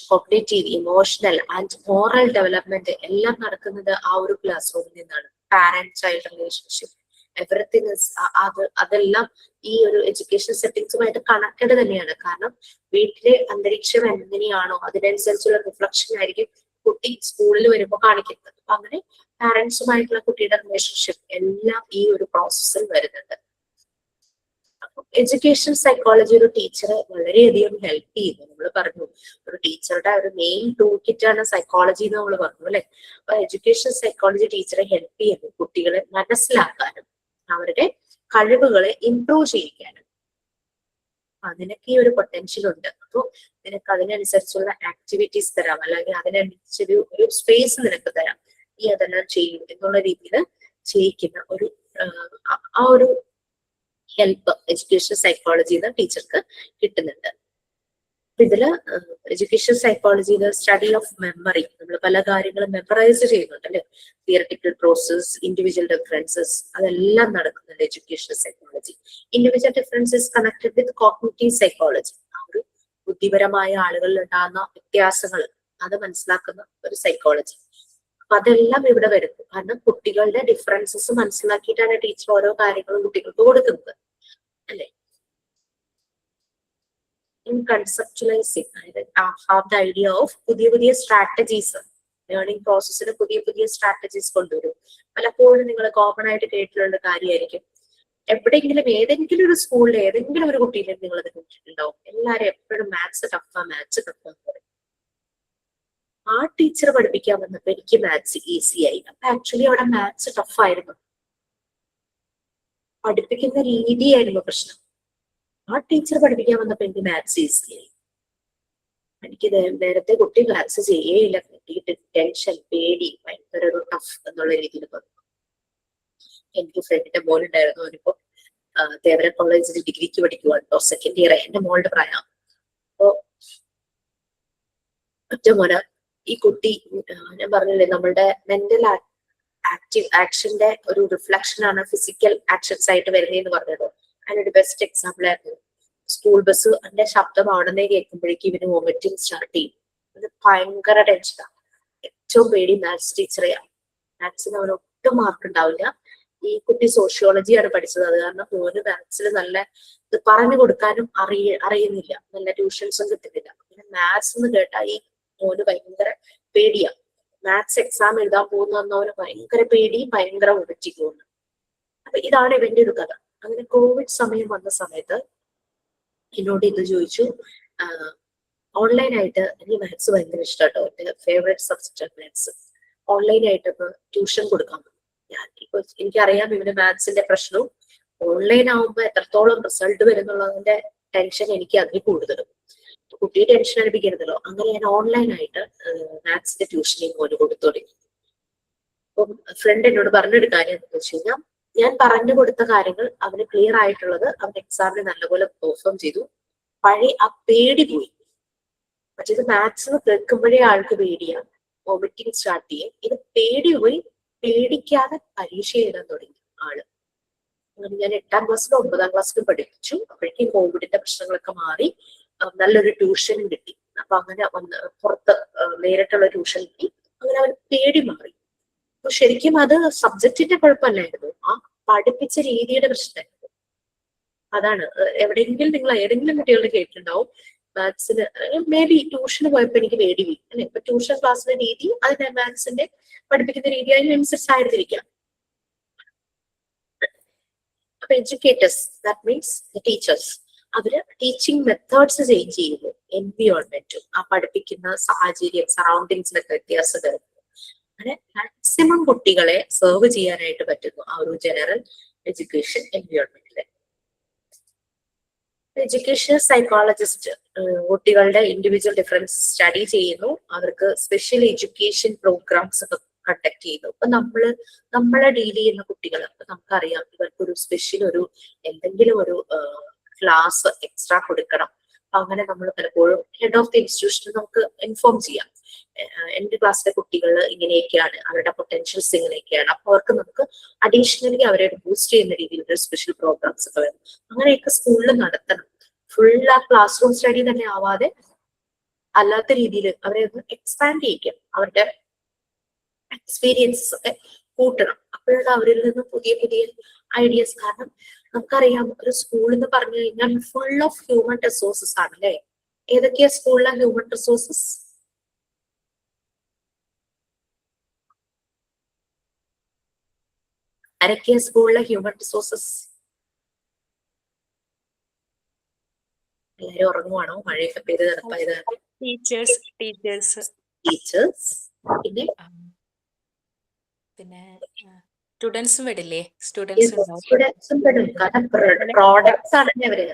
cognitive, emotional and moral development എല്ലാം നടക്കുന്നത് ആ ഒരു ക്ലാസ് റൂമിൽ നിന്നാണ്. പാരന്റ് ചൈൽഡ് റിലേഷൻഷിപ്പ്, എവറിത്തിങ് അതെല്ലാം ഈ ഒരു എഡ്യൂക്കേഷൻ സെറ്റിംഗ്സുമായിട്ട് കണക്റ്റഡ് തന്നെയാണ്. കാരണം വീട്ടിലെ അന്തരീക്ഷം എങ്ങനെയാണോ അതിനനുസരിച്ചുള്ള റിഫ്ലക്ഷൻ ആയിരിക്കും കുട്ടി സ്കൂളിൽ വരുമ്പോൾ കാണിക്കുന്നത്. അപ്പൊ അങ്ങനെ പാരന്റ്സുമായിട്ടുള്ള കുട്ടിയുടെ റിലേഷൻഷിപ്പ് എല്ലാം ഈ ഒരു പ്രോസസ്സിൽ വരുന്നുണ്ട്. എഡ്യൂക്കേഷൻ സൈക്കോളജി ഒരു ടീച്ചറെ വളരെയധികം ഹെൽപ്പ് ചെയ്യുന്നു. നമ്മൾ പറഞ്ഞു ഒരു ടീച്ചറുടെ ഒരു മെയിൻ ടൂൾ കിറ്റ് ആണ് സൈക്കോളജി എന്ന് നമ്മൾ പറഞ്ഞു അല്ലെ. അപ്പൊ എഡ്യൂക്കേഷൻ സൈക്കോളജി ടീച്ചറെ ഹെൽപ്പ് ചെയ്യുന്നു കുട്ടികളെ മനസ്സിലാക്കാനും അവരുടെ കഴിവുകളെ ഇംപ്രൂവ് ചെയ്യിക്കാനും. അതിനൊക്കെ ഈ ഒരു പൊട്ടൻഷ്യൽ ഉണ്ട്. അപ്പോൾ നിനക്ക് അതിനനുസരിച്ചുള്ള ആക്ടിവിറ്റീസ് തരാം, അല്ലെങ്കിൽ അതിനനുസരിച്ചൊരു സ്പേസ് നിനക്ക് തരാം, നീ അതെല്ലാം ചെയ്യും എന്നുള്ള രീതിയിൽ ചെയ്യിക്കുന്ന ആ ഒരു ഹെൽപ്പ് എഡ്യൂക്കേഷൻ സൈക്കോളജിന്ന് ടീച്ചർക്ക് കിട്ടുന്നുണ്ട്. അപ്പൊ ഇതില് എഡ്യൂക്കേഷൻ സൈക്കോളജിയില് സ്റ്റഡി ഓഫ് മെമ്മറി, നമ്മൾ പല കാര്യങ്ങളും മെമ്മറൈസ് ചെയ്യുന്നുണ്ട് അല്ലെ. തിയറട്ടിക്കൽ പ്രോസസ്, ഇൻഡിവിജ്വൽ ഡിഫറൻസസ്, അതെല്ലാം നടക്കുന്നുണ്ട് education psychology. Individual differences connected with cognitive psychology, ഒരു ബുദ്ധിപരമായ ആളുകളിൽ ഉണ്ടാകുന്ന വ്യത്യാസങ്ങൾ അത് മനസ്സിലാക്കുന്ന ഒരു സൈക്കോളജി. അപ്പൊ അതെല്ലാം ഇവിടെ വരുന്നു. കാരണം കുട്ടികളുടെ ഡിഫറൻസസ് മനസ്സിലാക്കിയിട്ടാണ് ടീച്ചർ ഓരോ കാര്യങ്ങളും കുട്ടികൾക്ക് കൊടുക്കുന്നത് അല്ലെ. ഇൻ കൺസെപ്ച്വലൈസിങ്, അതായത് ഹാവ് ദ ഐഡിയ ഓഫ് പുതിയ പുതിയ സ്ട്രാറ്റജീസ്, ലേണിംഗ് പ്രോസസ്സിന് പുതിയ പുതിയ സ്ട്രാറ്റജീസ് കൊണ്ടുവരും. പലപ്പോഴും നിങ്ങൾ കോമൺ ആയിട്ട് കേട്ടിട്ടുള്ള കാര്യമായിരിക്കും, എവിടെയെങ്കിലും ഏതെങ്കിലും ഒരു സ്കൂളിൽ ഏതെങ്കിലും ഒരു കുട്ടീനെ നിങ്ങൾ അത് കേട്ടിട്ടുണ്ടാവും, എല്ലാവരും എപ്പോഴും മാത്സ് ടഫാന്ന് പറയും. ആ ടീച്ചർ പഠിപ്പിക്കാൻ വന്നപ്പോ എനിക്ക് മാത്സ് ഈസി ആയി. അപ്പൊ ആക്ച്വലി അവിടെ മാത്സ് ടഫായിരുന്നു, പഠിപ്പിക്കുന്ന രീതിയായിരുന്നു പ്രശ്നം. ആ ടീച്ചർ പഠിപ്പിക്കാൻ വന്നപ്പോ എനിക്ക് മാത്സ് ഈസി ആയി. എനിക്ക് നേരത്തെ കുട്ടി മാത്സ് ചെയ്യേയില്ല, കുട്ടിയിട്ട് ടെൻഷൻ, പേടി, ഭയങ്കര ഒരു ടഫ് എന്നുള്ള രീതിയിൽ വന്നു. എനിക്ക് ഫ്രണ്ടിന്റെ മോളുണ്ടായിരുന്നു, അവനിപ്പോ തേവര കോളേജിൽ ഡിഗ്രിക്ക് പഠിക്കുവാണ് കേട്ടോ, സെക്കൻഡ് ഇയർ, എന്റെ മോളുടെ പ്രായം. അപ്പോ ഒറ്റ മോന ഈ കുട്ടി, ഞാൻ പറഞ്ഞില്ലേ നമ്മളുടെ മെന്റൽ ആക്റ്റീവ് ആക്ഷന്റെ ഒരു റിഫ്ലക്ഷൻ ആണ് ഫിസിക്കൽ ആക്ഷൻസ് ആയിട്ട് വരുന്നതെന്ന് പറഞ്ഞത്. അതിനൊരു ബെസ്റ്റ് എക്സാമ്പിൾ ആയിരുന്നു സ്കൂൾ ബസ്. എന്റെ ശബ്ദം അവിടെ കേൾക്കുമ്പോഴേക്കും ഇവന് വോമിറ്റിംഗ് സ്റ്റാർട്ട് ചെയ്യും. അത് ഭയങ്കര ടെൻഷനാണ്. ഏറ്റവും പേടി മാത്സ് ടീച്ചറെയാണ്. മാത്സിന് അവന് ഒട്ടും മാർക്ക് ഉണ്ടാവില്ല. ഈ കുട്ടി സോഷ്യോളജിയാണ് പഠിച്ചത്, അത് കാരണം മോന് മാത്സിൽ നല്ല ഇത് പറഞ്ഞു കൊടുക്കാനും അറിയുന്നില്ല, നല്ല ട്യൂഷൻസും കിട്ടുന്നില്ല. പിന്നെ മാത്സ് എന്ന് കേട്ടാൽ ഈ മോന് ഭയങ്കര പേടിയാ. മാത്സ് എക്സാം എഴുതാൻ പോകുന്നവന് ഭയങ്കര പേടി, ഭയങ്കര വോമിറ്റിംഗ്. അപ്പൊ ഇതാണ് ഇവന്റെ ഒരു കഥ. അങ്ങനെ കോവിഡ് സമയം വന്ന സമയത്ത് എന്നോട് ഇത് ചോദിച്ചു. ഓൺലൈനായിട്ട് എനിക്ക് മാത്സ് ഭയങ്കര ഇഷ്ടമാട്ടോ, എന്റെ ഫേവറേറ്റ് സബ്ജക്റ്റ് മാത്സ്. ഓൺലൈനായിട്ട് ഇപ്പൊ ട്യൂഷൻ കൊടുക്കാൻ ഇപ്പൊ എനിക്കറിയാം ഇവന് മാത്സിന്റെ പ്രശ്നവും ഓൺലൈൻ ആവുമ്പോ എത്രത്തോളം റിസൾട്ട് വരുന്നുള്ളതിന്റെ ടെൻഷൻ എനിക്ക് അതിൽ കൂടുതലും. കുട്ടിയെ ടെൻഷൻ അനുഭവിക്കരുതല്ലോ. അങ്ങനെ ഞാൻ ഓൺലൈനായിട്ട് മാത്സിന്റെ ട്യൂഷനിങ് പോലും കൊടുത്തു തുടങ്ങി. അപ്പം ഫ്രണ്ട് എന്നോട് പറഞ്ഞൊരു കാര്യം എന്താണെന്ന് വെച്ച് കഴിഞ്ഞാൽ, ഞാൻ പറഞ്ഞു കൊടുത്ത കാര്യങ്ങൾ അവന് ക്ലിയർ ആയിട്ടുള്ളത് അവൻ എക്സാമിന് നല്ലപോലെ പെർഫോം ചെയ്തു. പഴയ ആ പേടി പോയി. മറ്റേത് മാത്സ് കേൾക്കുമ്പോഴേ ആൾക്ക് പേടിയാണ്, വോമിറ്റിംഗ് സ്റ്റാർട്ട് ചെയ്യും. ഇത് പേടി പോയി, പേടിക്കാതെ പരീക്ഷ എഴുതാൻ തുടങ്ങി ആള്. ഞാൻ 8ാം ക്ലാസ്സിലും 9ാം ക്ലാസ്സിലും പഠിപ്പിച്ചു. അപ്പോഴേക്കും കോവിഡിന്റെ പ്രശ്നങ്ങളൊക്കെ മാറി, നല്ലൊരു ട്യൂഷനും കിട്ടി. അപ്പൊ അങ്ങനെ പുറത്ത് നേരിട്ടുള്ള ട്യൂഷൻ കിട്ടി. അങ്ങനെ അവന് പേടി മാറി. അപ്പൊ ശരിക്കും അത് സബ്ജക്റ്റിന്റെ കുഴപ്പമല്ലായിരുന്നു, ആ പഠിപ്പിച്ച രീതിയുടെ പ്രശ്നമായിരുന്നു. അതാണ് എവിടെയെങ്കിലും നിങ്ങൾ ഏതെങ്കിലും കുട്ടികളുടെ കേട്ടിട്ടുണ്ടാവും മാത്സിന് മേ ബി ട്യൂഷന് പോയപ്പോ എനിക്ക് പേടി പോയി അല്ലെ. ഇപ്പൊ ട്യൂഷൻ ക്ലാസ്സിന്റെ രീതി അതിന്റെ മാത്സിന്റെ പഠിപ്പിക്കുന്ന രീതി അതിനനുസരിച്ചായിരുന്നിരിക്കാം. അപ്പൊ educators, that means the teachers, അവര് ടീച്ചിങ് മെത്തേഡ്സ് ചേഞ്ച് ചെയ്യുന്നു. എൻവിയോൺമെന്റും ആ പഠിപ്പിക്കുന്ന സാഹചര്യം, സറൗണ്ടിങ്സിലൊക്കെ വ്യത്യാസം വരുന്നു. അങ്ങനെ മാക്സിമം കുട്ടികളെ സെർവ് ചെയ്യാനായിട്ട് പറ്റുന്നു ആ ഒരു ജനറൽ എഡ്യൂക്കേഷൻ എൻവിയോൺമെന്റില്. എഡ്യൂക്കേഷൻ സൈക്കോളജിസ്റ്റ് കുട്ടികളുടെ ഇൻഡിവിജ്വൽ ഡിഫറൻസ് സ്റ്റഡി ചെയ്യുന്നു. അവർക്ക് സ്പെഷ്യൽ എഡ്യൂക്കേഷൻ പ്രോഗ്രാംസ് ഒക്കെ കണ്ടക്ട് ചെയ്യുന്നു. അപ്പൊ നമ്മളെ ഡീൽ ചെയ്യുന്ന കുട്ടികൾ, അപ്പൊ നമുക്കറിയാം ഇവർക്കൊരു സ്പെഷ്യൽ എന്തെങ്കിലും ഒരു ക്ലാസ് എക്സ്ട്രാ കൊടുക്കണം. അപ്പൊ അങ്ങനെ നമ്മൾ പലപ്പോഴും ഹെഡ് ഓഫ് ദി ഇൻസ്റ്റിറ്റ്യൂഷന് നമുക്ക് ഇൻഫോം ചെയ്യാം, എന്റെ ക്ലാസ്സിലെ കുട്ടികൾ ഇങ്ങനെയൊക്കെയാണ്, അവരുടെ പൊട്ടൻഷ്യൽസ് ഇങ്ങനെയൊക്കെയാണ്. അപ്പൊ അവർക്ക് നമുക്ക് അഡീഷണലി അവരെ ബൂസ്റ്റ് ചെയ്യുന്ന രീതിയിലുള്ള സ്പെഷ്യൽ പ്രോഗ്രാംസ് ഒക്കെ വരും. അങ്ങനെയൊക്കെ സ്കൂളിൽ നടത്തണം. ഫുൾ ആ ക്ലാസ് റൂം സ്റ്റഡി തന്നെ ആവാതെ അല്ലാത്ത രീതിയിൽ അവരെ ഒന്ന് എക്സ്പാൻഡ് ചെയ്യിക്കാം, അവരുടെ എക്സ്പീരിയൻസസ് ഒക്കെ കൂട്ടണം. അപ്പോഴാണ് അവരിൽ നിന്ന് പുതിയ പുതിയ ഐഡിയസ്. കാരണം നമുക്കറിയാം ഒരു സ്കൂൾ എന്ന് പറഞ്ഞു കഴിഞ്ഞാൽ ഫുൾ ഓഫ് ഹ്യൂമൻ റിസോഴ്സസ് ആണ് അല്ലെ. ഏതൊക്കെയാ സ്കൂളിലെ ഹ്യൂമൻ റിസോഴ്സസ്? ആരൊക്കെയാ സ്കൂളിലെ ഹ്യൂമൻ റിസോഴ്സസ്? എല്ലാവരും ഉറങ്ങുവാണോ? മഴയൊക്കെ പെയ്ത് തണുപ്പായത് ടീച്ചേഴ്സ് ടീച്ചേഴ്സ്, പിന്നെ പിന്നെ സ്റ്റുഡൻസും വിടില്ലേ? സ്റ്റുഡൻസ് ഉണ്ടാവും. സ്റ്റുഡൻസും പെടും. കാരണം പ്രോഡക്ട്സ് ആണ് അവര്.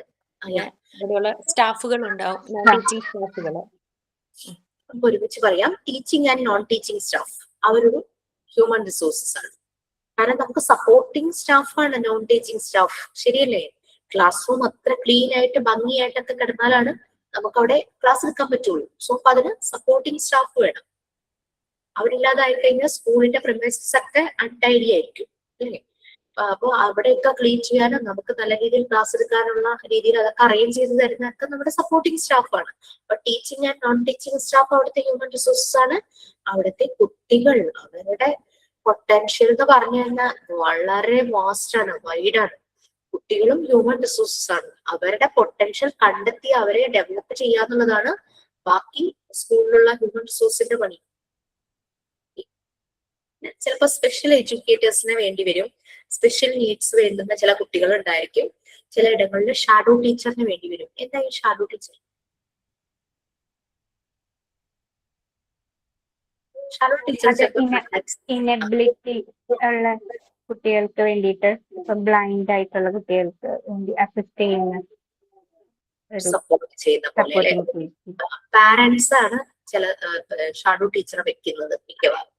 ഇവിടെയുള്ള സ്റ്റാഫുകൾ ഉണ്ടാവും, നോൺ ടീച്ചിങ് സ്റ്റാഫുകൾ. നമുക്ക് ഒരുമിച്ച് പറയാം, teaching and non teaching staff അവരൊരു ഹ്യൂമൻ റിസോഴ്സസ് ആണ്. കാരണം നമുക്ക് സപ്പോർട്ടിങ് സ്റ്റാഫാണ് നോൺ ടീച്ചിങ് സ്റ്റാഫ്, ശരിയല്ലേ? ക്ലാസ് റൂം അത്ര ക്ലീൻ ആയിട്ട് ഭംഗിയായിട്ടൊക്കെ കിടന്നാലാണ് നമുക്ക് അവിടെ ക്ലാസ് എടുക്കാൻ പറ്റുള്ളൂ. സോ അപ്പൊ അതിന് സപ്പോർട്ടിങ് സ്റ്റാഫ് വേണം. അവരില്ലാതായി കഴിഞ്ഞാൽ സ്കൂളിന്റെ പ്രിമൈസസ് ഒക്കെ അൺടൈഡി ആയിരിക്കും, അല്ലേ? അപ്പൊ അവിടെയൊക്കെ ക്ലീൻ ചെയ്യാനും നമുക്ക് നല്ല രീതിയിൽ ക്ലാസ് എടുക്കാനുള്ള രീതിയിൽ അതൊക്കെ അറേഞ്ച് ചെയ്ത് തരുന്നതൊക്കെ നമ്മുടെ സപ്പോർട്ടിങ് സ്റ്റാഫാണ്. അപ്പൊ teaching and non teaching staff അവിടുത്തെ ഹ്യൂമൻ റിസോഴ്സസ് ആണ്. അവിടുത്തെ കുട്ടികൾ അവരുടെ പൊട്ടൻഷ്യൽ എന്ന് പറഞ്ഞു കഴിഞ്ഞാൽ വളരെ വാസ്റ്റ് ആണ്, വൈഡാണ്. കുട്ടികളും ഹ്യൂമൻ റിസോഴ്സസ് ആണ്. അവരുടെ പൊട്ടൻഷ്യൽ കണ്ടെത്തി അവരെ ഡെവലപ്പ് ചെയ്യാന്നുള്ളതാണ് ബാക്കി സ്കൂളിലുള്ള ഹ്യൂമൻ റിസോഴ്സിന്റെ പണി. ചിലപ്പോൾ സ്പെഷ്യൽ എഡ്യൂക്കേറ്റേഴ്സിന് വേണ്ടി വരും, സ്പെഷ്യൽ നീഡ്സ് വേണ്ടുന്ന ചില കുട്ടികൾ ഉണ്ടായിരിക്കും. ചില ഇടങ്ങളിൽ ഷാഡോ ടീച്ചറിന് വേണ്ടി വരും. എന്താ ഈ shadow teacher? Shadow teacher inability ഉള്ള കുട്ടികൾക്ക് വേണ്ടിയിട്ട്, ബ്ലൈൻഡ് ആയിട്ടുള്ള കുട്ടികൾക്ക് വേണ്ടി അസിസ്റ്റ് ചെയ്യുന്ന സപ്പോർട്ട് ചെയ്യുന്ന പോലെ അല്ലെ? പാരന്റ്സ് ആണ് ചില ഷാഡോ ടീച്ചറെ വെക്കുന്നത് മിക്കവാറും.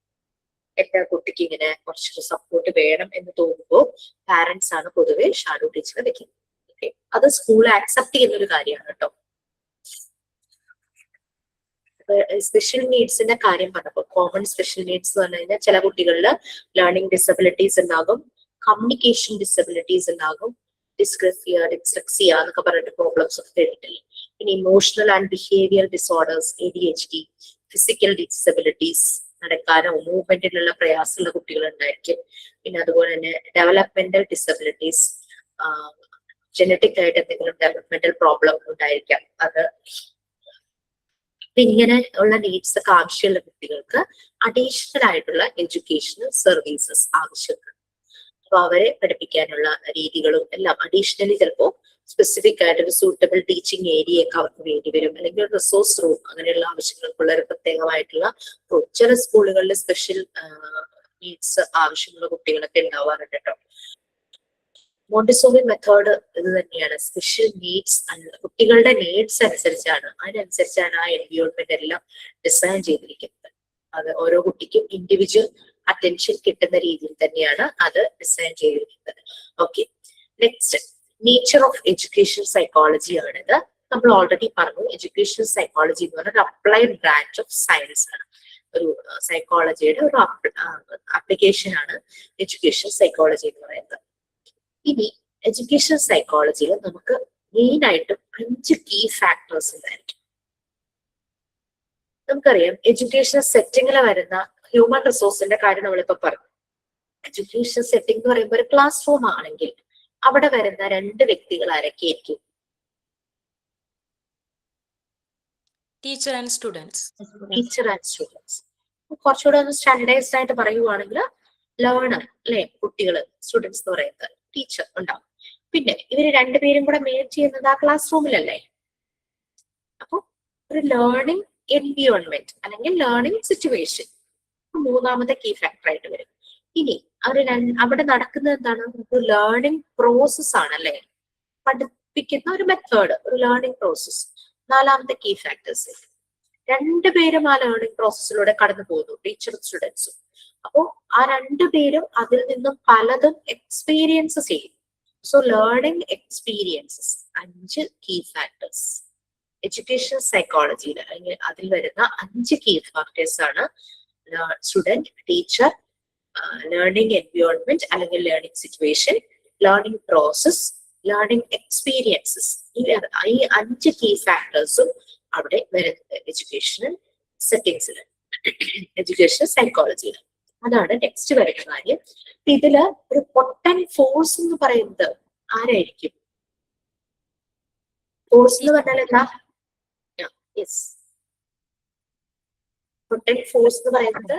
എന്റെ കുട്ടിക്ക് ഇങ്ങനെ കുറച്ചൊരു സപ്പോർട്ട് വേണം എന്ന് തോന്നുമ്പോൾ പാരന്റ്സ് ആണ് പൊതുവെ ഷാഡോ ടീച്ചറെ വെക്കുന്നത്. ഓക്കെ, അത് സ്കൂൾ ആക്സെപ്റ്റ് ചെയ്യുന്ന ഒരു കാര്യമാണ് കേട്ടോ. സ്പെഷ്യൽ നീഡ്സിന്റെ കാര്യം പറഞ്ഞപ്പോൾ കോമൺ സ്പെഷ്യൽ നീഡ്സ് എന്ന് പറഞ്ഞു കഴിഞ്ഞാൽ ചില കുട്ടികളിൽ ലേണിംഗ് ഡിസബിലിറ്റീസ് ഉണ്ടാകും, കമ്മ്യൂണിക്കേഷൻ ഡിസബിലിറ്റീസ് ഉണ്ടാകും, ഡിസ്ഗ്രഫിയ, ഡിസ്ലെക്സിയ എന്നൊക്കെ പറഞ്ഞിട്ട് പ്രോബ്ലംസ് ഒക്കെ കേട്ടിട്ടില്ലേ? പിന്നെ emotional and behaviour disorders, ADHD, physical disabilities, നടക്കാനോ മൂവ്മെന്റിലുള്ള പ്രയാസമുള്ള കുട്ടികൾ ഉണ്ടായിരിക്കും. പിന്നെ അതുപോലെ തന്നെ ഡെവലപ്മെന്റൽ ഡിസബിലിറ്റീസ്, ജനറ്റിക് ആയിട്ട് എന്തെങ്കിലും ഡെവലപ്മെന്റൽ പ്രോബ്ലം ഉണ്ടായിരിക്കാം. അത് ഇങ്ങനെ ഉള്ള നീഡ്സ് ഒക്കെ ആവശ്യമുള്ള കുട്ടികൾക്ക് അഡീഷണൽ ആയിട്ടുള്ള എഡ്യൂക്കേഷണൽ സർവീസസ് ആവശ്യമാണ്. അപ്പൊ അവരെ പഠിപ്പിക്കാനുള്ള രീതികളും എല്ലാം അഡീഷണലി ചിലപ്പോൾ സ്പെസിഫിക് ആയിട്ട് ഒരു സൂട്ടബിൾ ടീച്ചിങ് ഏരിയ ഒക്കെ അവർക്ക് വേണ്ടി വരും, അല്ലെങ്കിൽ ഒരു റിസോഴ്സ് റൂം, അങ്ങനെയുള്ള ആവശ്യങ്ങൾക്കുള്ള ഒരു പ്രത്യേകമായിട്ടുള്ള റൂം. ചില സ്കൂളുകളിൽ സ്പെഷ്യൽ നീഡ്സ് ആവശ്യമുള്ള കുട്ടികളൊക്കെ ഉണ്ടാവാറുണ്ട് കേട്ടോ. മോണ്ടിസോറി മെത്തേഡ് ഇത് തന്നെയാണ്. സ്പെഷ്യൽ നീഡ്സ് കുട്ടികളുടെ നീഡ്സ് അനുസരിച്ചാണ്, അതിനനുസരിച്ചാണ് ആ എൻവയോൺമെന്റ് എല്ലാം ഡിസൈൻ ചെയ്തിരിക്കുന്നത്. അത് ഓരോ കുട്ടിക്കും ഇൻഡിവിജ്വൽ അറ്റൻഷൻ കിട്ടുന്ന രീതിയിൽ തന്നെയാണ് അത് ഡിസൈൻ ചെയ്തിരിക്കുന്നത്. Okay, next nature of education psychology ആണിത്. നമ്മൾ ഓൾറെഡി പറഞ്ഞു, എഡ്യൂക്കേഷൻ സൈക്കോളജി എന്ന് പറഞ്ഞാൽ അപ്ലൈഡ് ബ്രാഞ്ച് ഓഫ് സയൻസ് ആണ്. ഒരു സൈക്കോളജിയുടെ ഒരു ആപ്ലിക്കേഷൻ ആണ് എഡ്യൂക്കേഷൻ സൈക്കോളജി എന്ന് പറയുന്നത്. ഇനി എഡ്യൂക്കേഷൻ സൈക്കോളജിയിൽ നമുക്ക് മെയിൻ ആയിട്ടും 5 കീ ഫാക്ടേഴ്സ് ഉണ്ടായിരിക്കും. നമുക്കറിയാം എഡ്യൂക്കേഷൻ സെറ്റിങ്ങിൽ വരുന്ന ഹ്യൂമൻ റിസോഴ്സിന്റെ കാര്യം നമ്മളിപ്പോ പറഞ്ഞു. എഡ്യൂക്കേഷൻ സെറ്റിംഗ് എന്ന് പറയുമ്പോൾ ഒരു ക്ലാസ് റൂം ആണെങ്കിൽ അവിടെ വരുന്ന 2 വ്യക്തികൾ ആരൊക്കെയായിരിക്കും? Teacher and students. Teacher and students. കുറച്ചുകൂടെ ഒന്ന് സ്റ്റാൻഡേർഡൈസ്ഡ് ആയിട്ട് പറയുവാണെങ്കിൽ ലേണർ അല്ലെ, കുട്ടികള്, സ്റ്റുഡൻസ് എന്ന് പറയുന്നത് ടീച്ചർ ഉണ്ടാവും. പിന്നെ ഇവര് 2 പേരും കൂടെ മേറ്റ് ചെയ്യുന്നത് ആ ക്ലാസ് റൂമിലല്ലേ. അപ്പൊ ഒരു ലേണിംഗ് എൻവിയോൺമെന്റ് അല്ലെങ്കിൽ ലേണിംഗ് സിറ്റുവേഷൻ മൂന്നാമത്തെ കീ ഫാക്ടർ ആയിട്ട് വരും. ഇനി അവിടെ നടക്കുന്നത് എന്താണ്? ഒരു ലേണിംഗ് പ്രോസസ് ആണ് അല്ലെ, പഠിപ്പിക്കുന്ന ഒരു മെത്തേഡ്, ഒരു ലേണിംഗ് പ്രോസസ്. 4ാമത്തെ കീ ഫാക്ടേഴ്സ്. 2 പേരും ആ ലേണിംഗ് പ്രോസസ്സിലൂടെ കടന്നു പോകുന്നു, ടീച്ചറും സ്റ്റുഡൻസും. അപ്പോ ആ 2 പേരും അതിൽ നിന്നും പലതും എക്സ്പീരിയൻസ് ചെയ്യും. So learning experiences 5 key factors. Education സൈക്കോളജിയിൽ അല്ലെങ്കിൽ അതിൽ വരുന്ന 5 കീ ഫാക്ടേഴ്സ് ആണ് സ്റ്റുഡന്റ്, ടീച്ചർ, ലേണിംഗ് എൻവയോൺമെന്റ് അല്ലെങ്കിൽ learning situation, learning process, learning experiences. ഈ 5 കീ ഫാക്ടേഴ്സും അവിടെ വരുന്നത് എഡ്യൂക്കേഷണൽ സെറ്റിംഗ്സിൽ, എഡ്യൂക്കേഷൻ സൈക്കോളജിയിൽ. അതാണ് നെക്സ്റ്റ് വരുന്ന കാര്യം. ഇതില് ഒരു പൊട്ടന്റ് ഫോഴ്സ് എന്ന് പറയുന്നത് ആരായിരിക്കും? ഫോഴ്സ് എന്ന് പറഞ്ഞാൽ എന്താ? യെസ്, പൊട്ടന്റ് ഫോഴ്സ് എന്ന് പറയുന്നത്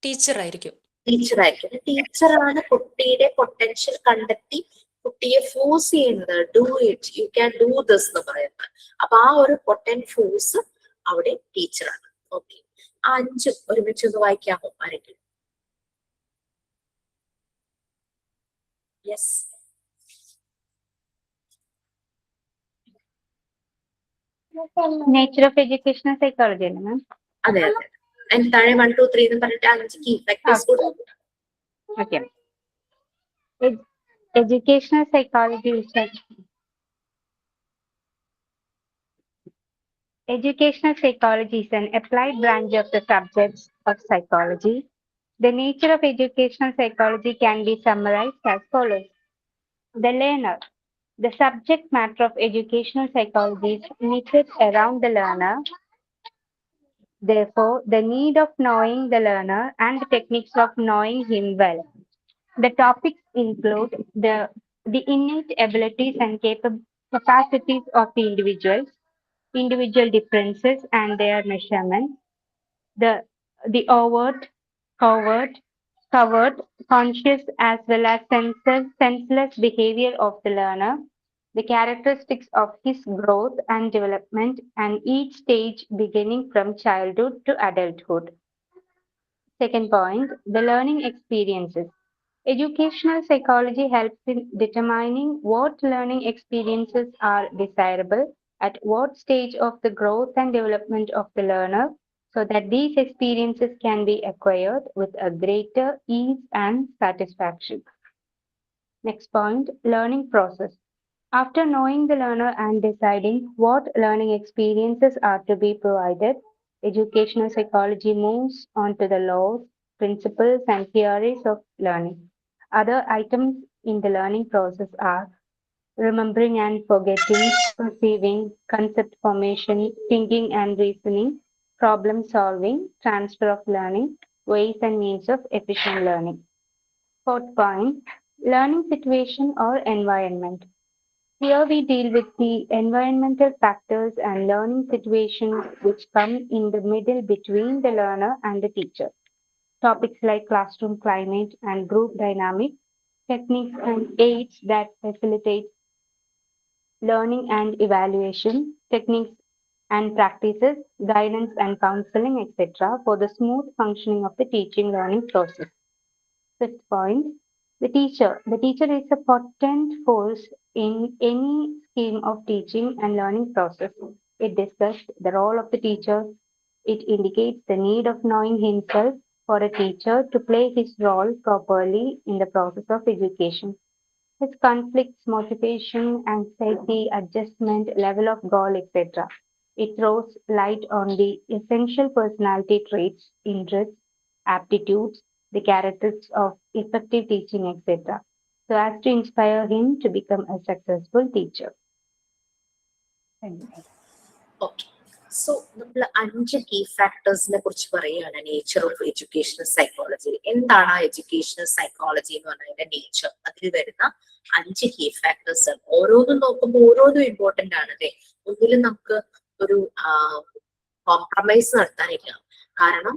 ടീച്ചർ ആയിരിക്കും. ടീച്ചറായിരിക്കും. ടീച്ചറാണ് കുട്ടിയുടെ പൊട്ടൻഷ്യൽ കണ്ടെത്തി കുട്ടിയെ ഫോഴ്സ് ചെയ്യുന്നത് do it, you can do this എന്ന് പറയുന്നത്. അപ്പൊ ആ ഒരു പൊട്ടന്റ് ഫോഴ്സ് അവിടെ ടീച്ചറാണ്. ഓക്കെ, ആ 5 ഒരുമിച്ച് ഒന്ന് വായിക്കാമോ ആരെങ്കിലും? Yes. Nature of educational psychology, ma'am. അതെ അതെ. അതിന് താഴെ 1, 2, 3 എന്ന് പറഞ്ഞിട്ട് 5 കീ ഫാക്ടേഴ്സ് കൂടെ. Okay. Educational psychology is Educational psychology is an applied branch of the subjects of psychology. The nature of educational psychology can be summarized as follows. The learner. The subject matter of educational psychology is knitted around the learner. Therefore, the need of knowing the learner and the techniques of knowing him well. The topics include the innate abilities and capacities of the individual differences and their measurements, the covert, conscious as well as senseless behavior of the learner, the characteristics of his growth and development, and each stage beginning from childhood to adulthood. Second point, the learning experiences. Educational psychology helps in determining what learning experiences are desirable at what stage of the growth and development of the learner, so that these experiences can be acquired with a greater ease and satisfaction. Next point, learning process. After knowing the learner and deciding what learning experiences are to be provided, educational psychology moves on to the laws, principles, and theories of learning. Other items in the learning process are remembering and forgetting, perceiving, concept formation, thinking and reasoning, problem solving, transfer of learning, ways and means of efficient learning. Fourth point, learning situation or environment. Here we deal with the environmental factors and learning situations which come in the middle between the learner and the teacher. Topics like classroom climate and group dynamics, techniques and aids that facilitate learning and evaluation, techniques and practices, guidance and counseling, etc., for the smooth functioning of the teaching learning process. Fifth point, the teacher. The teacher is a potent force in any scheme of teaching and learning process. It discussed the role of the teacher. It indicates the need of knowing himself for a teacher to play his role properly in the process of education. His conflicts, motivation, anxiety, adjustment, level of goal, etc. It throws light on the essential personality traits, interests, aptitudes, the characteristics of effective teaching, etc., so as to inspire him to become a successful teacher. Okay, so നമ്മൾ 5 key ഫാക്ടേഴ്സിനെ കുറിച്ച് പറയുകയാണ് nature of educational psychology. എന്താണ് ആ educational psychology എന്ന് പറഞ്ഞതിന്റെ nature? അതിൽ വരുന്ന 5 key factors ആണ്. ഓരോന്നും നോക്കുമ്പോൾ ഓരോന്നും ഇമ്പോർട്ടന്റ് ആണ് അല്ലെ. ഒന്നിലും നമുക്ക് ഒരു കോംപ്രമൈസ് നടത്താനില്ല. കാരണം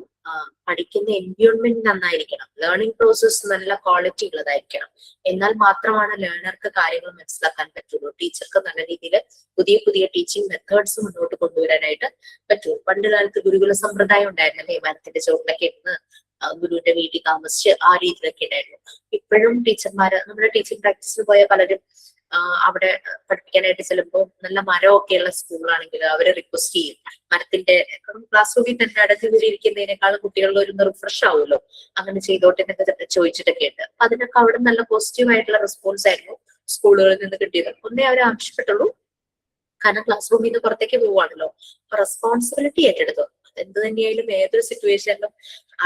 പഠിക്കുന്ന എൻവയോൺമെന്റ് നന്നായിരിക്കണം, ലേണിംഗ് പ്രോസസ് നല്ല ക്വാളിറ്റി ഉള്ളതായിരിക്കണം. എന്നാൽ മാത്രമാണ് ലേണർക്ക് കാര്യങ്ങൾ മനസ്സിലാക്കാൻ പറ്റുള്ളൂ. ടീച്ചർക്ക് നല്ല രീതിയിൽ പുതിയ പുതിയ ടീച്ചിങ് മെത്തേഡ്സ് മുന്നോട്ട് കൊണ്ടുവരാനായിട്ട് പറ്റുള്ളൂ. പണ്ട് കാലത്ത് ഗുരുകുല സമ്പ്രദായം ഉണ്ടായിരുന്നല്ലേ, മരത്തിന്റെ ചോട്ടിലൊക്കെ ഇരുന്ന് ഗുരുവിന്റെ വീട്ടിൽ താമസിച്ച് ആ രീതിയിലൊക്കെ ഉണ്ടായിരുന്നു. ഇപ്പോഴും ടീച്ചർമാര് നമ്മുടെ ടീച്ചിങ് പ്രാക്ടീസിന് പോയ പലരും അവിടെ പഠിപ്പിക്കാനായിട്ട് ചെല്ലുമ്പോൾ നല്ല മരമൊക്കെയുള്ള സ്കൂളാണെങ്കിൽ അവരെ റിക്വസ്റ്റ് ചെയ്യും മരത്തിന്റെ ക്ലാസ് റൂമിൽ തന്നെ അടച്ചു കൂടിയിരിക്കുന്നതിനേക്കാളും കുട്ടികളുടെ ഒരു റിഫ്രഷ് ആവുമല്ലോ, അങ്ങനെ ചെയ്തോട്ടെ എന്നൊക്കെ ചോദിച്ചിട്ടൊക്കെ ഉണ്ട്. അതിനൊക്കെ അവിടെ നല്ല പോസിറ്റീവ് ആയിട്ടുള്ള റെസ്പോൺസ് ആയിരുന്നു സ്കൂളുകളിൽ നിന്ന് കിട്ടിയത്. ഒന്നേ അവർ ആവശ്യപ്പെട്ടുള്ളൂ, കാരണം ക്ലാസ് റൂമിൽ നിന്ന് പുറത്തേക്ക് പോവുകയാണല്ലോ, റെസ്പോൺസിബിലിറ്റി ഏറ്റെടുത്തു. എന്ത് തന്നെയായാലും ഏതൊരു സിറ്റുവേഷനിലും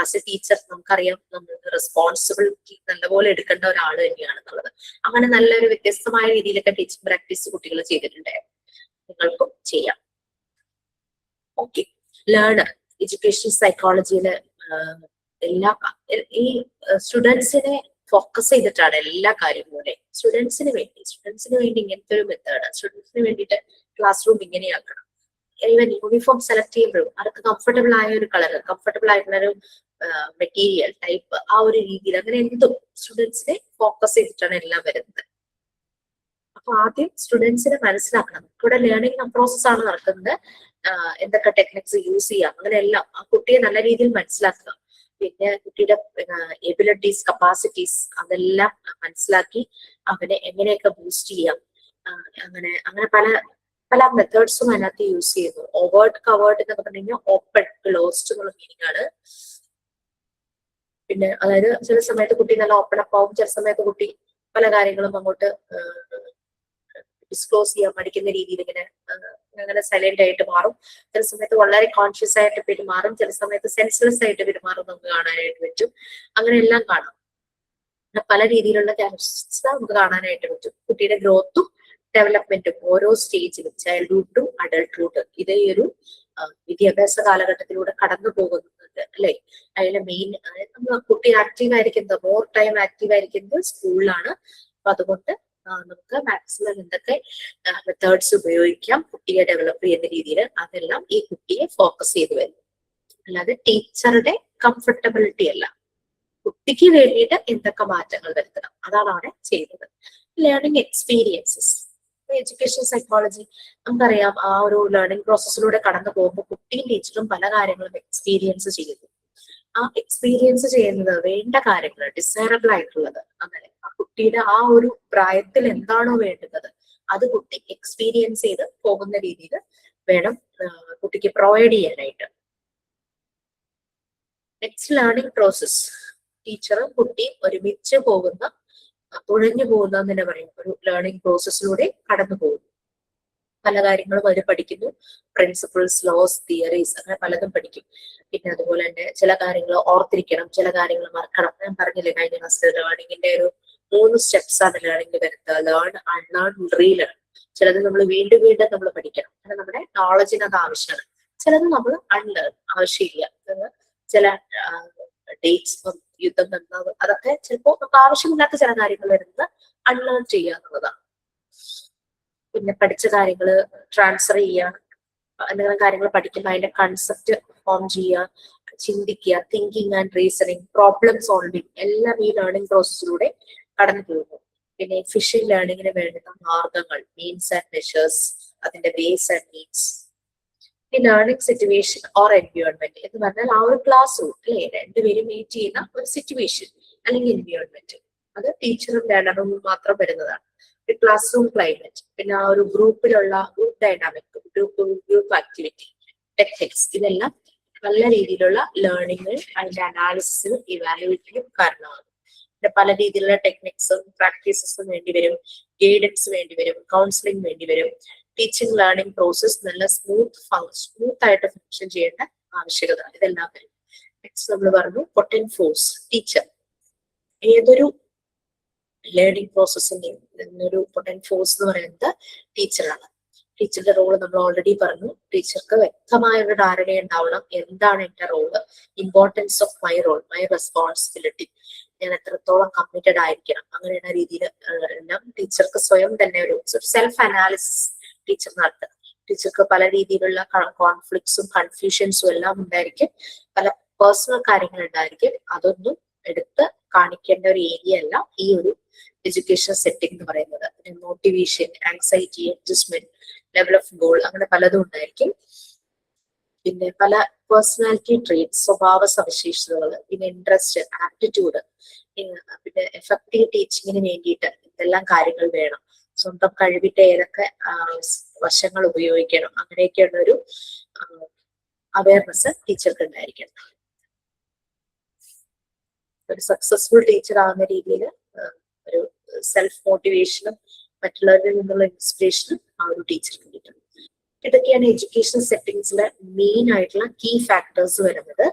ആസ് എ ടീച്ചർ നമുക്കറിയാം നമ്മൾ റെസ്പോൺസിബിലിറ്റി നല്ലപോലെ എടുക്കേണ്ട ഒരാൾ തന്നെയാണെന്നുള്ളത്. അങ്ങനെ നല്ലൊരു വ്യത്യസ്തമായ രീതിയിലൊക്കെ ടീച്ചിങ് പ്രാക്ടീസ് കുട്ടികൾ ചെയ്തിട്ടുണ്ടായിരുന്നു. നിങ്ങൾക്കും ചെയ്യാം. ഓക്കെ, ലേണർ എഡ്യൂക്കേഷൻ സൈക്കോളജിയില് ഈ സ്റ്റുഡൻസിനെ ഫോക്കസ് ചെയ്തിട്ടാണ് എല്ലാ കാര്യങ്ങളും. സ്റ്റുഡൻസിന് വേണ്ടി ഇങ്ങനത്തെ ഒരു മെത്തേഡ്, സ്റ്റുഡൻസിന് വേണ്ടിയിട്ട് ക്ലാസ് റൂം ഇങ്ങനെയാക്കണം. ഈവൻ യൂണിഫോം സെലക്ട് ചെയ്യുമ്പോഴും അവർക്ക് കംഫർട്ടബിൾ ആയ ഒരു കളർ, കംഫർട്ടബിൾ ആയിട്ടുള്ള ഒരു മെറ്റീരിയൽ ടൈപ്പ്, ആ ഒരു രീതിയിൽ അങ്ങനെ എന്തും സ്റ്റുഡൻസിനെ ഫോക്കസ് ചെയ്തിട്ടാണ് എല്ലാം വരുന്നത്. അപ്പൊ ആദ്യം സ്റ്റുഡൻസിനെ മനസ്സിലാക്കണം, ഇവിടെ ലേണിംഗ് പ്രോസസ് ആണ് നടക്കുന്നത്, എന്തൊക്കെ ടെക്നിക്സ് യൂസ് ചെയ്യാം, അങ്ങനെയെല്ലാം ആ കുട്ടിയെ നല്ല രീതിയിൽ മനസ്സിലാക്കുക. പിന്നെ കുട്ടിയുടെ എബിലിറ്റീസ്, കപ്പാസിറ്റീസ് അതെല്ലാം മനസ്സിലാക്കി അവനെ എങ്ങനെയൊക്കെ ബൂസ്റ്റ് ചെയ്യാം. അങ്ങനെ അങ്ങനെ പല പല മെത്തേഡ്സും അതിനകത്ത് യൂസ് ചെയ്യുന്നു. ഓവേർഡ് കവേർഡ് എന്നൊക്കെ പറഞ്ഞു കഴിഞ്ഞാൽ ഓപ്പൺ ക്ലോസ്ഡ് എന്നുള്ള മീനിങ് ആണ്. പിന്നെ അതായത് ചില സമയത്ത് കുട്ടി നല്ല ഓപ്പൺ അപ്പ് ആവും, ചില സമയത്ത് കുട്ടി പല കാര്യങ്ങളും അങ്ങോട്ട് ഡിസ്ക്ലോസ് ചെയ്യാൻ പഠിക്കുന്ന രീതിയിൽ ഇങ്ങനെ അങ്ങനെ സൈലന്റ് ആയിട്ട് മാറും. ചില സമയത്ത് വളരെ കോൺഷ്യസ് ആയിട്ട് പെരുമാറും, ചില സമയത്ത് സെൻസ്ലെസ് ആയിട്ട് പെരുമാറും നമുക്ക് കാണാനായിട്ട് പറ്റും. അങ്ങനെയെല്ലാം കാണാം. പല രീതിയിലുള്ള ക്യാരക്ടറിസ്റ്റിക്സ് നമുക്ക് കാണാനായിട്ട് പറ്റും. കുട്ടിയുടെ ഗ്രോത്തും ഡെവലപ്മെന്റും ഓരോ സ്റ്റേജിലും ചൈൽഡ്ഹുഡ് ടു അഡൾട്ട്ഹുഡ് ഇതേ ഒരു വിദ്യാഭ്യാസ കാലഘട്ടത്തിലൂടെ കടന്നു പോകുന്നുണ്ട് അല്ലെ. അതിലെ മെയിൻ നമ്മൾ കുട്ടി ആക്റ്റീവ് ആയിരിക്കുന്നത്, മോർ ടൈം ആക്റ്റീവ് ആയിരിക്കുന്നത് സ്കൂളിലാണ്. അപ്പൊ അതുകൊണ്ട് നമുക്ക് മാക്സിമം എന്തൊക്കെ മെത്തേഡ്സ് ഉപയോഗിക്കാം കുട്ടിയെ ഡെവലപ്പ് ചെയ്യുന്ന രീതിയിൽ, അതെല്ലാം ഈ കുട്ടിയെ ഫോക്കസ് ചെയ്ത് വരും. അല്ലാതെ ടീച്ചറുടെ കംഫർട്ടബിലിറ്റി അല്ല, കുട്ടിക്ക് വേണ്ടിയിട്ട് എന്തൊക്കെ മാറ്റങ്ങൾ വരുത്തണം അതാണ് അവിടെ ചെയ്യുന്നത്. ലേണിംഗ് എക്സ്പീരിയൻസസ്, എഡ്യൂക്കേഷൻ സൈക്കോളജി നമുക്കറിയാം, ആ ഒരു ലേണിംഗ് പ്രോസസ്സിലൂടെ കടന്നു പോകുമ്പോൾ കുട്ടിയും ടീച്ചറും പല കാര്യങ്ങളും എക്സ്പീരിയൻസ് ചെയ്യുന്നു. ആ എക്സ്പീരിയൻസ് ചെയ്യുന്നത് വേണ്ട കാര്യങ്ങൾ, ഡിസൈറബിൾ ആയിട്ടുള്ളത്, അങ്ങനെ ആ കുട്ടിയുടെ ആ ഒരു പ്രായത്തിൽ എന്താണോ വേണ്ടുന്നത് അത് കുട്ടി എക്സ്പീരിയൻസ് ചെയ്ത് പോകുന്ന രീതിയിൽ വേണം കുട്ടിക്ക് പ്രൊവൈഡ് ചെയ്യാനായിട്ട്. നെക്സ്റ്റ് ലേണിംഗ് പ്രോസസ്, ടീച്ചറും കുട്ടിയും ഒരുമിച്ച് പോകുന്ന, തുഴഞ്ഞു പോകുന്ന എന്ന് തന്നെ പറയും, ഒരു ലേണിംഗ് പ്രോസസ്സിലൂടെ കടന്നു പോകുന്നു. പല കാര്യങ്ങളും അവർ പഠിക്കുന്നു, പ്രിൻസിപ്പിൾസ്, ലോസ്, തിയറീസ് അങ്ങനെ പലതും പഠിക്കും. പിന്നെ അതുപോലെ തന്നെ ചില കാര്യങ്ങൾ ഓർത്തിരിക്കണം, ചില കാര്യങ്ങൾ മറക്കണം. ഞാൻ പറഞ്ഞില്ലേ കഴിഞ്ഞ ക്ലാസ്സിൽ ലേണിംഗിന്റെ ഒരു 3 സ്റ്റെപ്സ് ആണ് ലേണിംഗ് വരുന്നത്: ലേൺ, അൺലേൺ, റീലേൺ. ചിലത് നമ്മൾ വീണ്ടും വീണ്ടും നമ്മൾ പഠിക്കണം, കാരണം നമ്മുടെ നോളജിന് അത് ആവശ്യമാണ്. ചിലത് നമ്മൾ അൺലേൺ, ആവശ്യമില്ല. ചില ഡേറ്റ്സ്, യുദ്ധം എന്നത് അതൊക്കെ ചിലപ്പോൾ നമുക്ക് ആവശ്യമില്ലാത്ത ചില കാര്യങ്ങൾ വരുന്നത് അൺലേൺ ചെയ്യുക എന്നുള്ളതാണ്. പിന്നെ പഠിച്ച കാര്യങ്ങൾ ട്രാൻസ്ഫർ ചെയ്യുക, എന്തെങ്കിലും കാര്യങ്ങൾ പഠിക്കുമ്പോൾ അതിന്റെ കൺസെപ്റ്റ് ഫോം ചെയ്യുക, ചിന്തിക്കുക, thinking and reasoning, problem solving എല്ലാം ഈ ലേണിംഗ് പ്രോസസ്സിലൂടെ കടന്നു പോകുന്നു. പിന്നെ എഫിഷ്യന്റ് ലേണിംഗിന് വേണ്ടുന്ന മാർഗങ്ങൾ, മീൻസ് ആൻഡ് മെഷേഴ്സ്, അതിന്റെ വേസ് ആൻഡ് മീൻസ്. ഈ ലേണിംഗ് സിറ്റുവേഷൻ ഓർ എൻവയോൺമെന്റ് എന്ന് പറഞ്ഞാൽ ആ ഒരു ക്ലാസ് റൂം അല്ലെ, രണ്ടുപേരും മീറ്റ് ചെയ്യുന്ന ഒരു സിറ്റുവേഷൻ അല്ലെങ്കിൽ എൻവയോൺമെന്റ്, അത് ടീച്ചറും ലേണറും മാത്രം വരുന്നതാണ്. ക്ലാസ് റൂം ക്ലൈമറ്റ്, പിന്നെ ആ ഒരു ഗ്രൂപ്പിലുള്ള group dynamic, group activity, techniques, ഇതെല്ലാം നല്ല രീതിയിലുള്ള ലേണിംഗ്, അതിന്റെ അനാലിസിസിനും ഇവാലുവേഷനും കാരണമാകും. പിന്നെ പല രീതിയിലുള്ള ടെക്നിക്സും പ്രാക്ടീസസും വേണ്ടിവരും, ഗൈഡൻസ് വേണ്ടിവരും, കൗൺസിലിംഗ് വേണ്ടിവരും. ടീച്ചിങ് ലേണിംഗ് പ്രോസസ് നല്ല സ്മൂത്ത് ആയിട്ട് ഫങ്ഷൻ ചെയ്യേണ്ട ആവശ്യകത ഇതെല്ലാം വരും. നെക്സ്റ്റ് നമ്മൾ പറഞ്ഞു പൊട്ടൻറ് ഫോഴ്സ്, ടീച്ചർ. ഏതൊരു ലേണിംഗ് പ്രോസസ്സിന്റെ ഒരു പൊട്ടൻറ് ഫോഴ്സ് എന്ന് പറയുന്നത് ടീച്ചറാണ്. ടീച്ചറുടെ റോള് നമ്മൾ ഓൾറെഡി പറഞ്ഞു. ടീച്ചർക്ക് വ്യക്തമായ ഒരു ധാരണ ഉണ്ടാവണം, എന്താണ് എന്റെ role, importance of my role, my responsibility, ഞാൻ എത്രത്തോളം കമ്മിറ്റഡ് ആയിരിക്കണം, അങ്ങനെയുള്ള രീതിയിൽ എല്ലാം ടീച്ചർക്ക് സ്വയം തന്നെ ഒരു സെൽഫ് അനാലിസിസ് ടീച്ചർ നടത്തുക. ടീച്ചർക്ക് പല രീതിയിലുള്ള കോൺഫ്ലിക്ട്സും കൺഫ്യൂഷൻസും എല്ലാം ഉണ്ടായിരിക്കും, പല പേഴ്സണൽ കാര്യങ്ങൾ ഉണ്ടായിരിക്കും. അതൊന്നും എടുത്ത് കാണിക്കേണ്ട ഒരു ഏരിയ അല്ല ഈ ഒരു എഡ്യൂക്കേഷൻ സെറ്റിംഗ് എന്ന് പറയുന്നത്. പിന്നെ motivation, anxiety, adjustment, level of goal, അങ്ങനെ പലതും ഉണ്ടായിരിക്കും. പിന്നെ പല പേഴ്സണാലിറ്റി ട്രേറ്റ്, സ്വഭാവ സവിശേഷതകൾ, പിന്നെ ഇൻട്രസ്റ്റ്, ആപ്റ്റിറ്റ്യൂഡ്, പിന്നെ എഫക്റ്റീവ് ടീച്ചിങ്ങിന് വേണ്ടിയിട്ട് എന്തെല്ലാം കാര്യങ്ങൾ വേണം, സ്വന്തം കഴിവിന്റെ ഏതൊക്കെ വശങ്ങൾ ഉപയോഗിക്കണം, അങ്ങനെയൊക്കെയുള്ള ഒരു അവയർനെസ് ടീച്ചർക്ക് ഉണ്ടായിരിക്കണം. ഒരു സക്സസ്ഫുൾ ടീച്ചർ ആവുന്ന രീതിയിൽ ഒരു സെൽഫ് മോട്ടിവേഷനും മറ്റുള്ളവരിൽ നിന്നുള്ള ഇൻസ്പിറേഷനും ആ ഒരു ടീച്ചർക്ക് കിട്ടും. ഇതൊക്കെയാണ് എഡ്യൂക്കേഷൻ സെറ്റിംഗ്സിലെ മെയിൻ ആയിട്ടുള്ള കീ ഫാക്ടേഴ്സ് വരുന്നത്.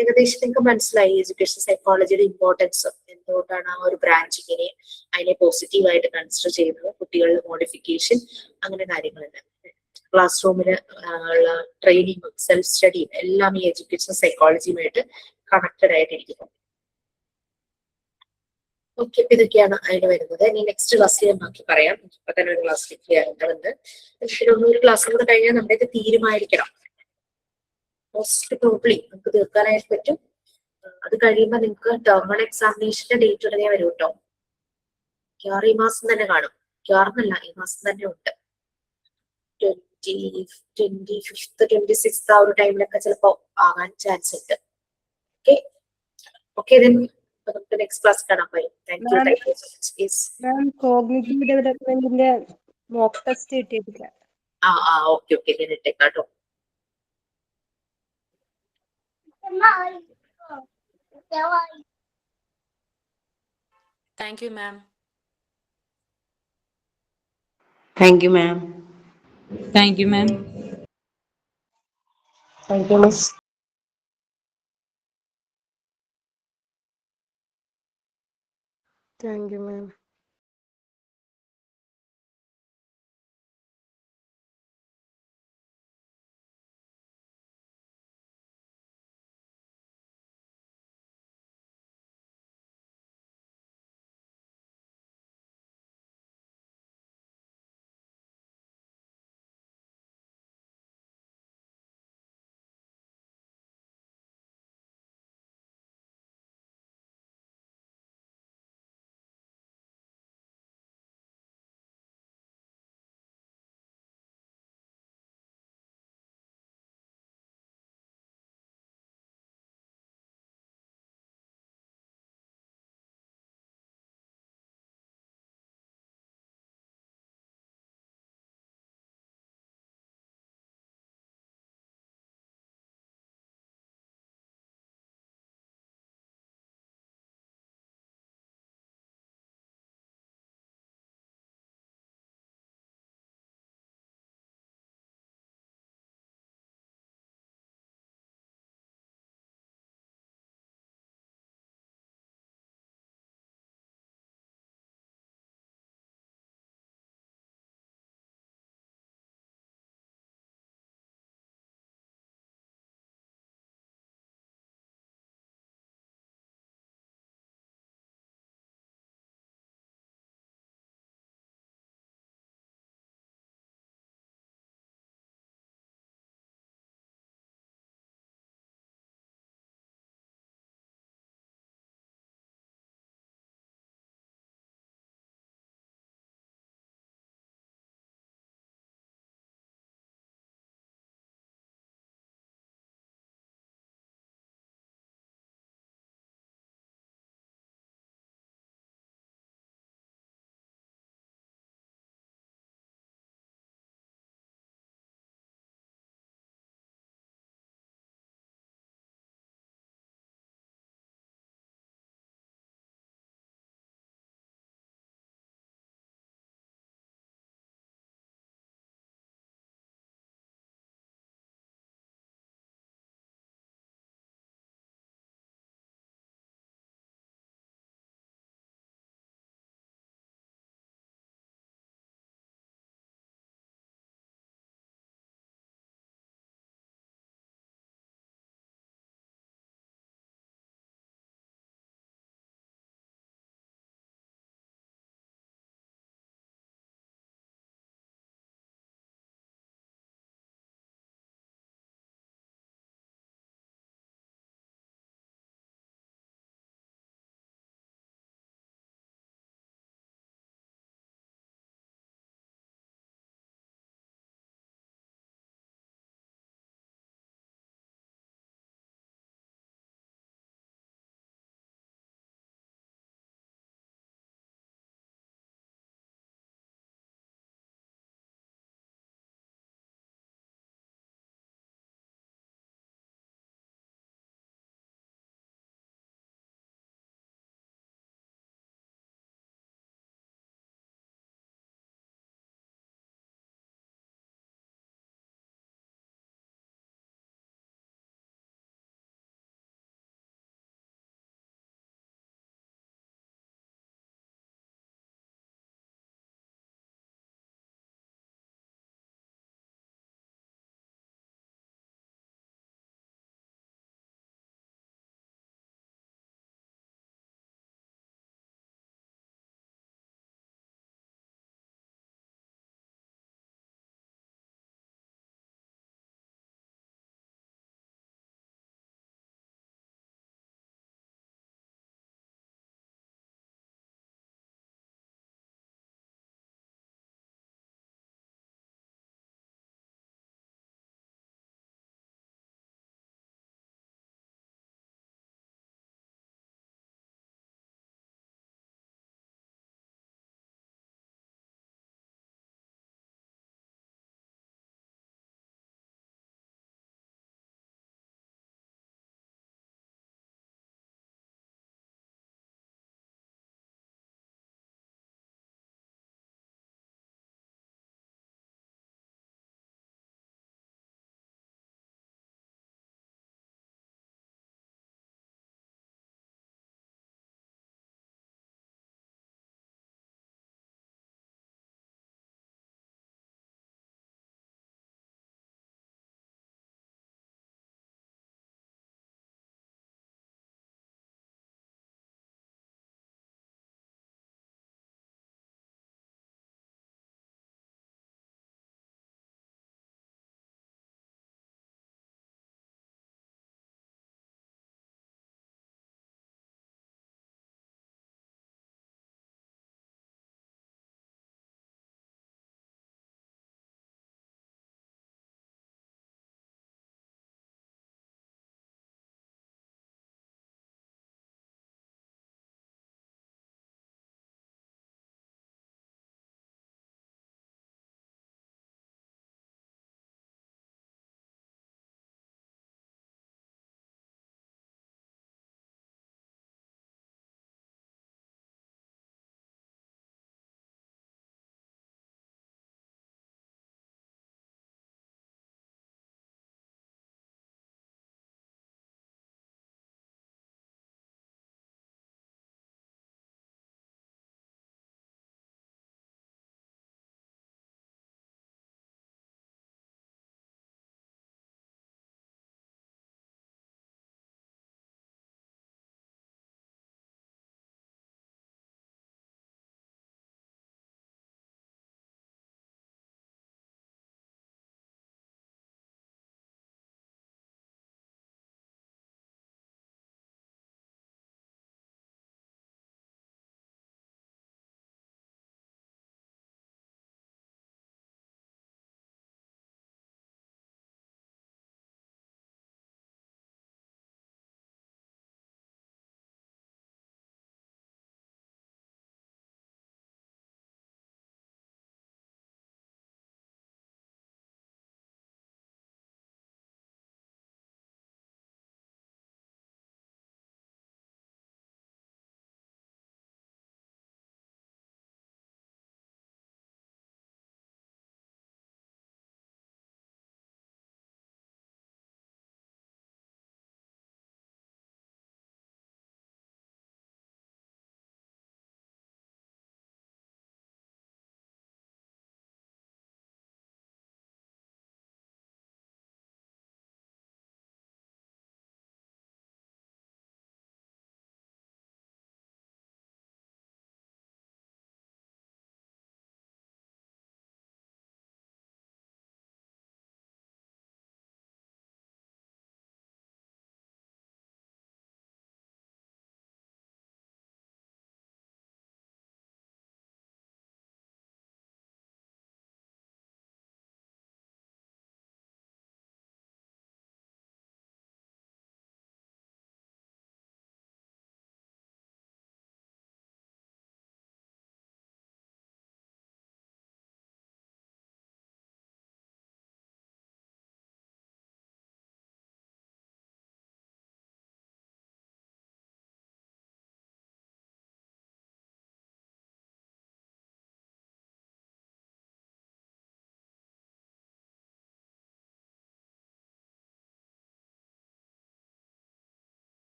ഏകദേശം നിങ്ങൾക്ക് മനസ്സിലായി എഡ്യൂക്കേഷൻ സൈക്കോളജിയുടെ ഇമ്പോർട്ടൻസ്, എന്തുകൊണ്ടാണ് ആ ഒരു ബ്രാഞ്ചിങ്ങിനെ അതിനെ പോസിറ്റീവായിട്ട് കൺസിഡർ ചെയ്യുന്നത്, കുട്ടികളുടെ മോഡിഫിക്കേഷൻ, അങ്ങനെ കാര്യങ്ങളെല്ലാം. ക്ലാസ് റൂമില് ഉള്ള ട്രെയിനിങ്ങും സെൽഫ് സ്റ്റഡിയും എല്ലാം ഈ എഡ്യൂക്കേഷൻ സൈക്കോളജിയുമായിട്ട് കണക്റ്റഡ് ആയിട്ടിരിക്കുന്നു. ഓക്കെ, ഇതൊക്കെയാണ് അതിന് വരുന്നത്. ഇനി നെക്സ്റ്റ് ക്ലാസ്സിൽ ഞാൻ ബാക്കി പറയാം. ഇപ്പൊ തന്നെ ഒരു ക്ലാസ് ചെയ്യാറുണ്ട്. ഒരു ക്ലാസ് കൂടെ കഴിഞ്ഞാൽ നമ്മുടെ ഇത് തീരുമാനിക്കണം. മോസ്റ്റ് പ്രോബ്ലി നമുക്ക് തീർക്കാനായിട്ട് പറ്റും. അത് കഴിയുമ്പോൾ നിങ്ങൾക്ക് ടേം 1 എക്സാമിനേഷന്റെ ഡേറ്റ് ഉടനെ വരും കേട്ടോ. ഈ മാസം തന്നെ കാണും. മിക്കവാറും ഈ മാസം തന്നെ ഉണ്ട്. 25th 26th ആ ഒരു ടൈമിലൊക്കെ ചിലപ്പോ ആകാൻ ചാൻസ് ഉണ്ട്. ഓക്കെ ഓക്കെ നമുക്ക് നെക്സ്റ്റ് ക്ലാസ് കാണാൻ പറ്റും. Thank you so much. Yes cognitive ഡെവലപ്മെന്റിന്റെ മോക്ക് ടെസ്റ്റ് കിട്ടിയിട്ടില്ല. ഓക്കെ ഞാൻ ഇട്ടേക്കാട്ടോ. Thank you, ma'am. Thank you, ma'am. Thank you, ma'am. Thank you, Miss. Thank you, ma'am.